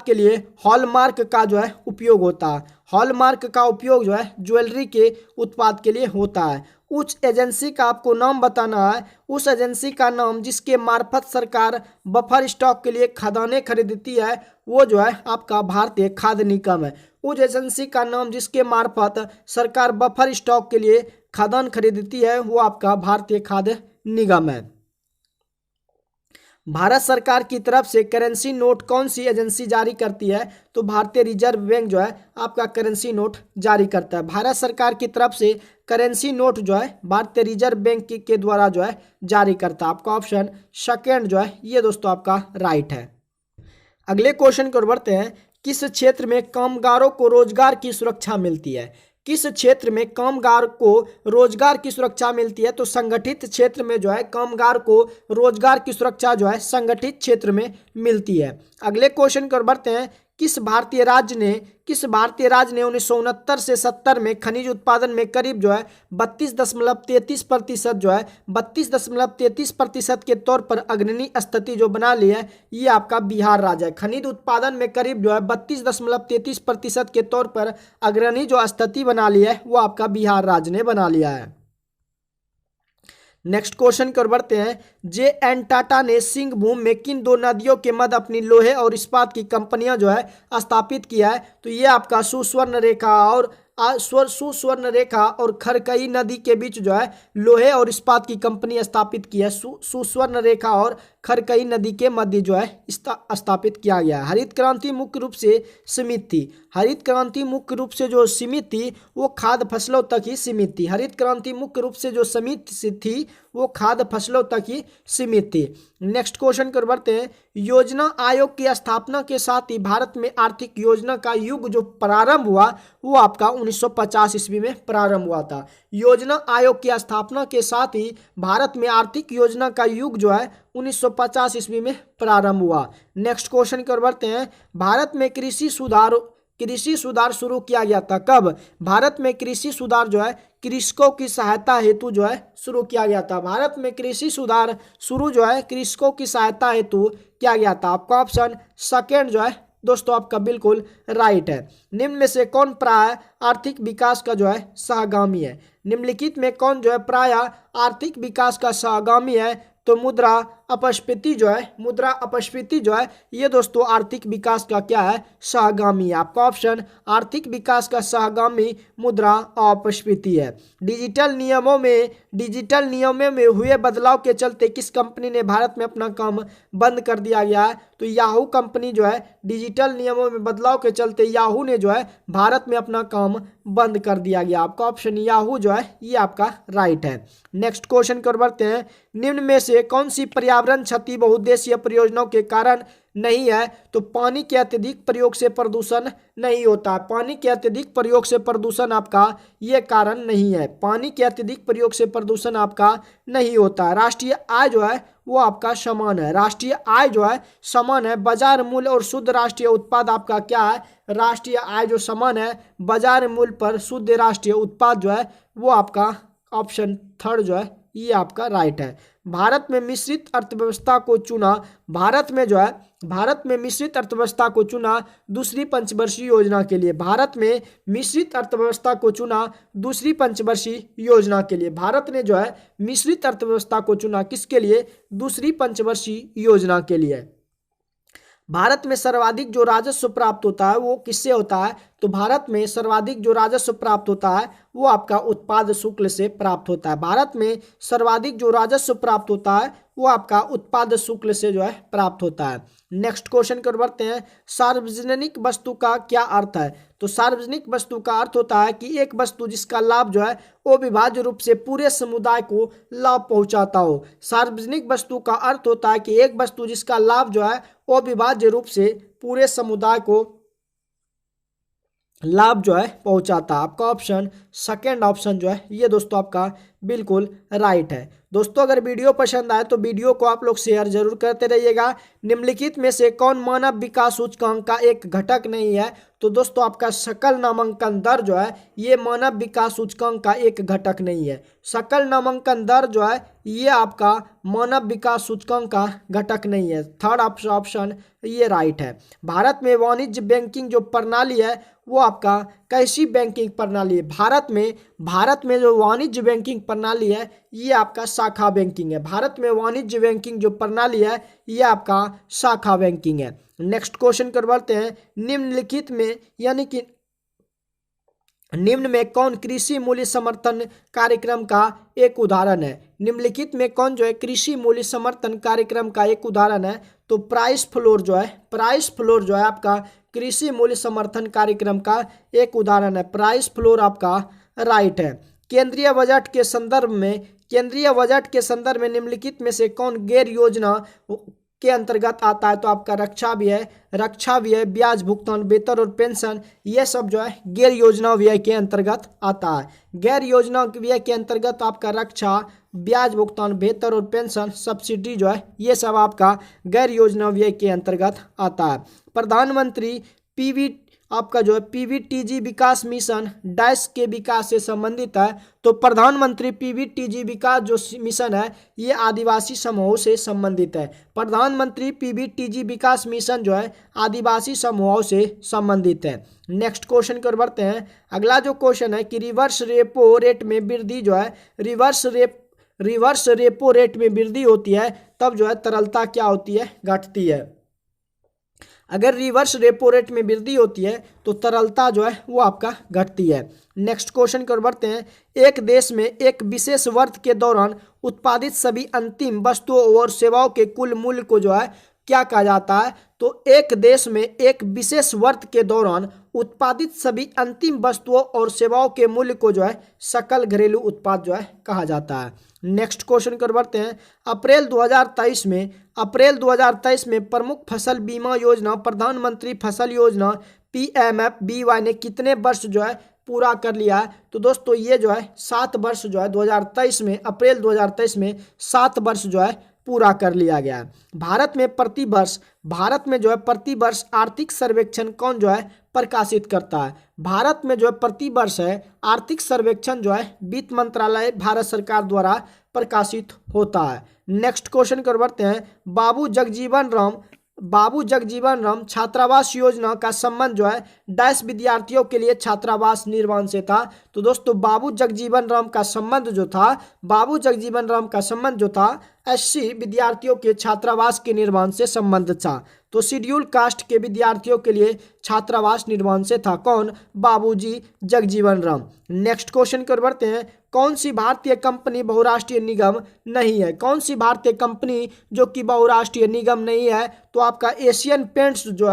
के लिए हॉलमार्क का जो है उपयोग होता है। हॉलमार्क का उपयोग जो है ज्वेलरी के उत्पाद के लिए होता है। उस एजेंसी का आपको नाम बताना है, उस एजेंसी का नाम जिसके मार्फत सरकार बफर स्टॉक के लिए खदानें खरीदती है वो जो है आपका भारतीय खाद्य निगम है। उस एजेंसी का नाम जिसके मार्फत सरकार बफर स्टॉक के लिए खाद्यान्न खरीदती है वो आपका भारतीय खाद्य निगम है। भारत सरकार की तरफ से करेंसी नोट कौन सी एजेंसी जारी करती है? तो भारतीय रिजर्व बैंक जो है आपका करेंसी नोट जारी करता है। भारत सरकार की तरफ से करेंसी नोट जो है भारतीय रिजर्व बैंक के द्वारा जो है जारी करता है। आपका ऑप्शन सेकेंड जो है ये दोस्तों आपका राइट है। अगले क्वेश्चन को बढ़ते हैं। किस क्षेत्र में कामगारों को रोजगार की सुरक्षा मिलती है? किस क्षेत्र में कामगार को रोजगार की सुरक्षा मिलती है? तो संगठित क्षेत्र में जो है कामगार को रोजगार की सुरक्षा जो है संगठित क्षेत्र में मिलती है। अगले क्वेश्चन पर बढ़ते हैं। किस भारतीय राज्य ने 1969 से 70 में खनिज उत्पादन में करीब जो है 32.33% जो है 32.33% के तौर पर अग्रणी स्थिति जो बना ली है ये आपका बिहार राज्य है। खनिज उत्पादन में करीब जो है 32.33% के तौर पर अग्रणी जो स्थिति बना ली है वो आपका बिहार राज्य ने बना लिया है। नेक्स्ट क्वेश्चन की ओर बढ़ते हैं। जे.एन. टाटा ने सिंहभूम में किन दो नदियों के मध्य अपनी लोहे और इस्पात की कंपनियां जो है स्थापित किया है? तो ये आपका सुस्वर्ण रेखा और खरकई नदी के बीच जो है लोहे और इस्पात की कंपनी स्थापित की है। सुस्वर्ण रेखा और खरकई नदी के मध्य जो है स्थापित किया गया। हरित क्रांति मुख्य रूप से सीमित थी। हरित क्रांति मुख्य रूप से जो सीमित थी वो खाद्य फसलों तक ही सीमित थी। हरित क्रांति मुख्य रूप से जो सीमित थी वो खाद्य फसलों तक ही सीमित थी। नेक्स्ट क्वेश्चन कर बढ़ते हैं। योजना आयोग की स्थापना के साथ ही भारत में आर्थिक योजना का युग जो प्रारंभ हुआ वो आपका 1950 ईस्वी में प्रारंभ हुआ था। योजना आयोग की स्थापना के साथ ही भारत में आर्थिक योजना का युग जो है 1950 ईस्वी में प्रारंभ हुआ। नेक्स्ट क्वेश्चन की ओर बढ़ते हैं। भारत में कृषि सुधार शुरू किया गया था? कब? भारत में कृषि सुधार जो है कृषकों की सहायता हेतु जो है शुरू किया गया था। भारत में कृषि सुधार शुरू जो है कृषकों की सहायता हेतु किया गया था। आपका ऑप्शन सेकेंड जो है दोस्तों आपका बिल्कुल राइट है। निम्न में से कौन प्राय आर्थिक विकास का जो है सहगामी है? निम्नलिखित में कौन जो है प्राय आर्थिक विकास का सहगामी है? तो मुद्रा अपस्फीति जो है, मुद्रा अपस्फीति जो है ये दोस्तों आर्थिक विकास का क्या है? सहगामी है। आपका ऑप्शन आर्थिक विकास का सहगामी मुद्रा अपस्फीति है। डिजिटल नियमों में हुए बदलाव के चलते किस कंपनी ने भारत में अपना काम बंद कर दिया गया है? तो याहू कंपनी जो है डिजिटल नियमों में बदलाव के चलते याहू ने जो है भारत में अपना काम बंद कर दिया गया। आपका ऑप्शन याहू जो है ये आपका राइट है। नेक्स्ट क्वेश्चन कर बढ़ते हैं। निम्न में से कौन सी पर्यावरण क्षति बहुउद्देशीय परियोजनाओं के कारण नहीं है? तो पानी के अत्यधिक प्रयोग से प्रदूषण नहीं होता। पानी के अत्यधिक प्रयोग से प्रदूषण आपका ये कारण नहीं है। पानी के अत्यधिक प्रयोग से प्रदूषण आपका नहीं होता। राष्ट्रीय आय जो है वो आपका समान है। राष्ट्रीय आय जो है समान है। बाजार मूल्य और शुद्ध राष्ट्रीय उत्पाद आपका क्या है? राष्ट्रीय आय जो समान है बाजार मूल्य पर शुद्ध राष्ट्रीय उत्पाद जो है वो आपका ऑप्शन थर्ड जो है ये आपका राइट है। भारत में मिश्रित अर्थव्यवस्था को चुना, भारत में मिश्रित अर्थव्यवस्था को चुना दूसरी पंचवर्षीय योजना के लिए। भारत में मिश्रित अर्थव्यवस्था को चुना दूसरी पंचवर्षीय योजना के लिए। भारत ने जो है मिश्रित अर्थव्यवस्था को चुना किसके लिए? दूसरी पंचवर्षीय योजना के लिए। भारत में सर्वाधिक जो राजस्व प्राप्त होता है वो किससे होता है? तो भारत में सर्वाधिक जो राजस्व प्राप्त होता है वो आपका उत्पाद शुल्क से प्राप्त होता है। भारत में सर्वाधिक जो राजस्व प्राप्त होता है वो आपका उत्पाद शुल्क से जो है प्राप्त होता है। नेक्स्ट क्वेश्चन कर बढ़ते हैं। सार्वजनिक वस्तु का क्या अर्थ है? तो सार्वजनिक वस्तु का अर्थ होता है कि एक वस्तु जिसका लाभ जो है वो अविभाज्य रूप से पूरे समुदाय को लाभ पहुंचाता हो। सार्वजनिक वस्तु का अर्थ होता है कि एक वस्तु जिसका लाभ जो है वो अविभाज्य रूप से पूरे समुदाय को लाभ जो है पहुंचाता। आपका ऑप्शन सेकेंड ऑप्शन जो है ये दोस्तों आपका बिल्कुल राइट है। दोस्तों अगर वीडियो पसंद आए तो वीडियो को आप लोग शेयर जरूर करते रहिएगा। निम्नलिखित में से कौन मानव विकास सूचकांक का एक घटक नहीं है? तो दोस्तों आपका सकल नामांकन दर जो है ये मानव विकास सूचकांक का एक घटक नहीं है। सकल नामांकन दर जो है ये आपका मानव विकास सूचकांक का घटक नहीं है। थर्ड ऑप्शन ये राइट है। भारत में वाणिज्य बैंकिंग जो प्रणाली है वो आपका कैसी बैंकिंग प्रणाली है? भारत में जो वाणिज्य बैंकिंग प्रणाली है ये आपका शाखा बैंकिंग है। भारत में वाणिज्य बैंकिंग जो प्रणाली है ये आपका शाखा बैंकिंग है। नेक्स्ट क्वेश्चन कर बढ़ते हैं। निम्नलिखित में यानी कि निम्न में कौन कृषि मूल्य समर्थन कार्यक्रम का एक उदाहरण है? निम्नलिखित में कौन जो है कृषि मूल्य समर्थन कार्यक्रम का एक उदाहरण है? तो प्राइस फ्लोर जो है आपका कृषि मूल्य समर्थन कार्यक्रम का एक उदाहरण है। प्राइस फ्लोर आपका राइट है। केंद्रीय बजट के संदर्भ में निम्नलिखित में से कौन गैर योजना के अंतर्गत आता है? तो आपका रक्षा व्यय, ब्याज भुगतान, वेतन और पेंशन ये सब जो है गैर योजना व्यय के अंतर्गत आता है। गैर योजना व्यय के अंतर्गत आपका रक्षा, ब्याज भुगतान, वेतन और पेंशन, सब्सिडी जो है ये सब आपका गैर योजना व्यय के अंतर्गत आता है। प्रधानमंत्री पीवीटीजी विकास मिशन डैश के विकास से संबंधित है। तो प्रधानमंत्री पीवीटीजी विकास जो मिशन है ये आदिवासी समूहों से संबंधित है। प्रधानमंत्री पीवीटीजी विकास मिशन जो है आदिवासी समूहों से संबंधित है। नेक्स्ट क्वेश्चन कर बढ़ते हैं। अगला जो क्वेश्चन है कि रिवर्स रेपो रेट में वृद्धि जो है रिवर्स रेपो रेट में वृद्धि होती है तब जो है तरलता क्या होती है? घटती है। अगर रिवर्स रेपो रेट में वृद्धि होती है तो तरलता जो है वो आपका घटती है। नेक्स्ट क्वेश्चन कर बढ़ते हैं। एक देश में एक विशेष वर्ष के दौरान उत्पादित सभी अंतिम वस्तुओं और सेवाओं के कुल मूल्य को जो है क्या कहा जाता है? तो एक देश में एक विशेष वर्ष के दौरान उत्पादित सभी अंतिम वस्तुओं और सेवाओं के मूल्य को जो है सकल घरेलू उत्पाद जो है कहा जाता है। नेक्स्ट क्वेश्चन कर बढ़ते हैं। अप्रैल 2023 में प्रमुख फसल बीमा योजना प्रधानमंत्री फसल योजना PMFBY ने कितने वर्ष जो है पूरा कर लिया है? तो दोस्तों ये जो है 7 वर्ष जो है 2023 में अप्रैल 2023 में 7 वर्ष जो है पूरा कर लिया गया है। भारत में जो है प्रतिवर्ष आर्थिक सर्वेक्षण कौन जो है प्रकाशित करता है? भारत में जो है प्रतिवर्ष है आर्थिक सर्वेक्षण जो है वित्त मंत्रालय भारत सरकार द्वारा प्रकाशित होता है। नेक्स्ट क्वेश्चन कर बढ़ते हैं। बाबू जगजीवन राम छात्रावास योजना का संबंध जो है डैश विद्यार्थियों के लिए छात्रावास निर्माण से था। तो दोस्तों बाबू जगजीवन राम का संबंध जो था एससी विद्यार्थियों के छात्रावास के निर्माण से संबंध था। तो शेड्यूल कास्ट के विद्यार्थियों के लिए छात्रावास निर्माण से था कौन? बाबूजी जगजीवन राम। नेक्स्ट क्वेश्चन कर बढ़ते हैं। कौन सी भारतीय कंपनी बहुराष्ट्रीय निगम नहीं है? कौन सी भारतीय कंपनी जो कि बहुराष्ट्रीय निगम नहीं है? तो आपका एशियन पेंट्स जो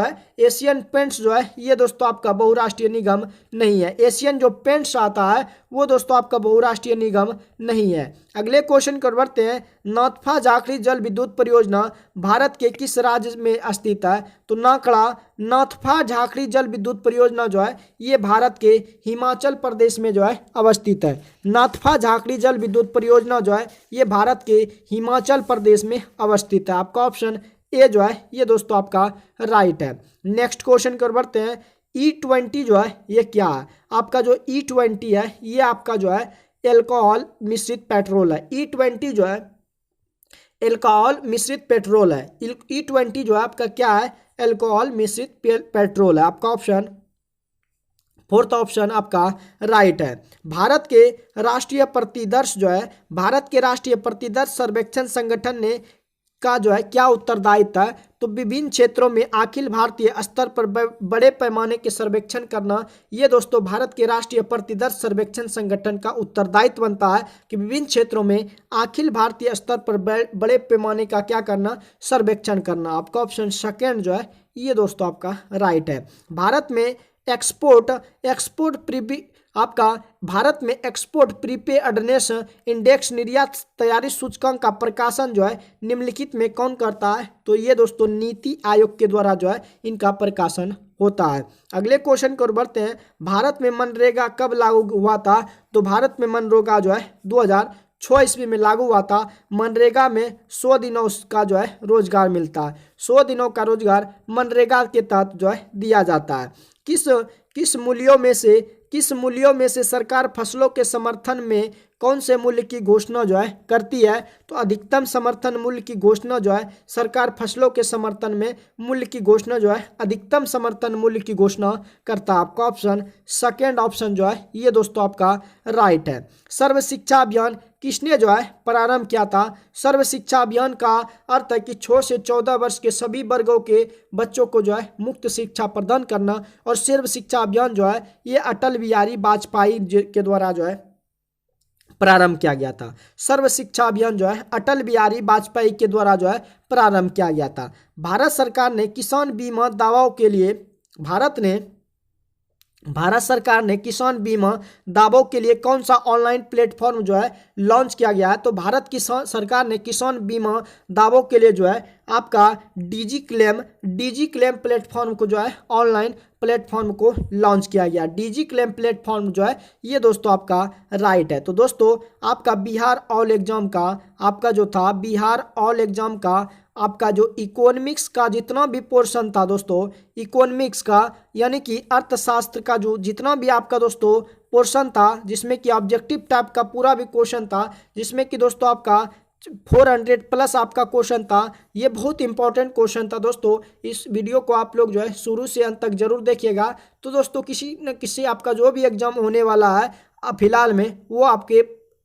है ये दोस्तों आपका बहुराष्ट्रीय निगम नहीं है। एशियन जो पेंट्स आता है वो दोस्तों आपका बहुराष्ट्रीय निगम नहीं है। अगले क्वेश्चन कर बढ़ते हैं। नाथपा झाखड़ी जल विद्युत परियोजना भारत के किस राज्य में स्थित है? तो नाथपा झाखड़ी जल विद्युत परियोजना जो है ये भारत के हिमाचल प्रदेश में जो है अवस्थित है। नाथपा झाखड़ी जल विद्युत परियोजना जो है ये भारत के हिमाचल प्रदेश में अवस्थित है। आपका ऑप्शन ए जो है ये दोस्तों आपका राइट है। नेक्स्ट क्वेश्चन कर बढ़ते हैं। E20 जो है ये क्या है? आपका जो E20 है ये आपका जो है एल्कोहल मिश्रित पेट्रोल है। E20 जो है एल्कोहल मिश्रित पेट्रोल है। E20 जो है आपका क्या है? एल्कोहल मिश्रित पेट्रोल है। आपका ऑप्शन फोर्थ ऑप्शन आपका राइट है। भारत के राष्ट्रीय प्रतिदर्श सर्वेक्षण संगठन ने का जो है क्या उत्तरदायित्व है? तो विभिन्न क्षेत्रों में अखिल भारतीय स्तर पर बड़े पैमाने के सर्वेक्षण करना ये दोस्तों भारत के राष्ट्रीय प्रतिदर्श सर्वेक्षण संगठन का उत्तरदायित्व बनता है कि विभिन्न क्षेत्रों में अखिल भारतीय स्तर पर बड़े पैमाने का क्या करना? सर्वेक्षण करना। आपका ऑप्शन सेकेंड जो है ये दोस्तों आपका राइट है। भारत में एक्सपोर्ट प्रीपेयर्डनेस इंडेक्स निर्यात तैयारी सूचकांक का प्रकाशन जो है निम्नलिखित में कौन करता है? तो ये दोस्तों नीति आयोग के द्वारा जो है इनका प्रकाशन होता है। अगले क्वेश्चन को बढ़ते हैं। भारत में मनरेगा कब लागू हुआ था? तो भारत में मनरेगा जो है 2006 ईस्वी में लागू हुआ था। मनरेगा में 100 दिनों का जो है रोजगार मिलता है। 100 दिनों का रोजगार मनरेगा के तहत जो है दिया जाता है। किस मूल्यों में से सरकार फसलों के समर्थन में कौन से मूल्य की घोषणा जो है करती है? तो अधिकतम समर्थन मूल्य की घोषणा जो है सरकार फसलों के समर्थन में मूल्य की घोषणा जो है अधिकतम समर्थन मूल्य की घोषणा करता है। आपका ऑप्शन सेकेंड ऑप्शन जो है ये दोस्तों आपका राइट है। सर्व शिक्षा अभियान किसने जो है प्रारंभ किया था? सर्व शिक्षा अभियान का अर्थ है कि 6 से 14 वर्ष के सभी वर्गों के बच्चों को जो है मुफ्त शिक्षा प्रदान करना। और सर्व शिक्षा अभियान जो है ये अटल बिहारी वाजपेयी के द्वारा जो है प्रारंभ किया गया था। सर्व शिक्षा अभियान जो है अटल बिहारी वाजपेयी के द्वारा जो है प्रारंभ किया गया था। भारत सरकार ने किसान बीमा दावों के लिए कौन सा ऑनलाइन प्लेटफॉर्म जो है लॉन्च किया गया है? तो भारत की सरकार ने किसान बीमा दावों के लिए जो है आपका डिजी क्लेम प्लेटफॉर्म को जो है ऑनलाइन प्लेटफॉर्म को लॉन्च किया गया। डिजी क्लेम प्लेटफॉर्म जो है ये दोस्तों आपका राइट है। तो दोस्तों आपका बिहार ऑल एग्जाम का आपका जो इकोनॉमिक्स का जितना भी पोर्शन था दोस्तों, इकोनॉमिक्स का यानी कि अर्थशास्त्र का जो जितना भी आपका दोस्तों पोर्शन था जिसमें कि ऑब्जेक्टिव टाइप का पूरा भी क्वेश्चन था, जिसमें कि दोस्तों आपका 400 प्लस आपका क्वेश्चन था। ये बहुत इंपॉर्टेंट क्वेश्चन था दोस्तों। इस वीडियो को आप लोग जो है शुरू से अंत तक जरूर देखिएगा। तो दोस्तों किसी न किसी आपका जो भी एग्जाम होने वाला है फिलहाल में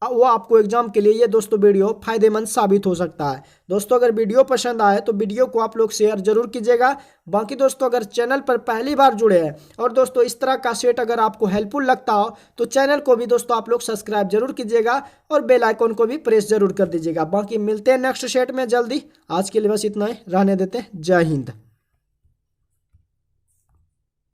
वो आपको एग्जाम के लिए ये दोस्तों वीडियो फायदेमंद साबित हो सकता है। दोस्तों अगर वीडियो पसंद आए तो वीडियो को आप लोग शेयर जरूर कीजिएगा। बाकी दोस्तों अगर चैनल पर पहली बार जुड़े हैं और दोस्तों इस तरह का सेट अगर आपको हेल्पफुल लगता हो तो चैनल को भी दोस्तों आप लोग सब्सक्राइब जरूर कीजिएगा और बेल आइकन को भी प्रेस जरूर कर दीजिएगा। बाकी मिलते हैं नेक्स्ट सेट में जल्दी। आज के लिए बस इतना ही रहने देते हैं। जय हिंद।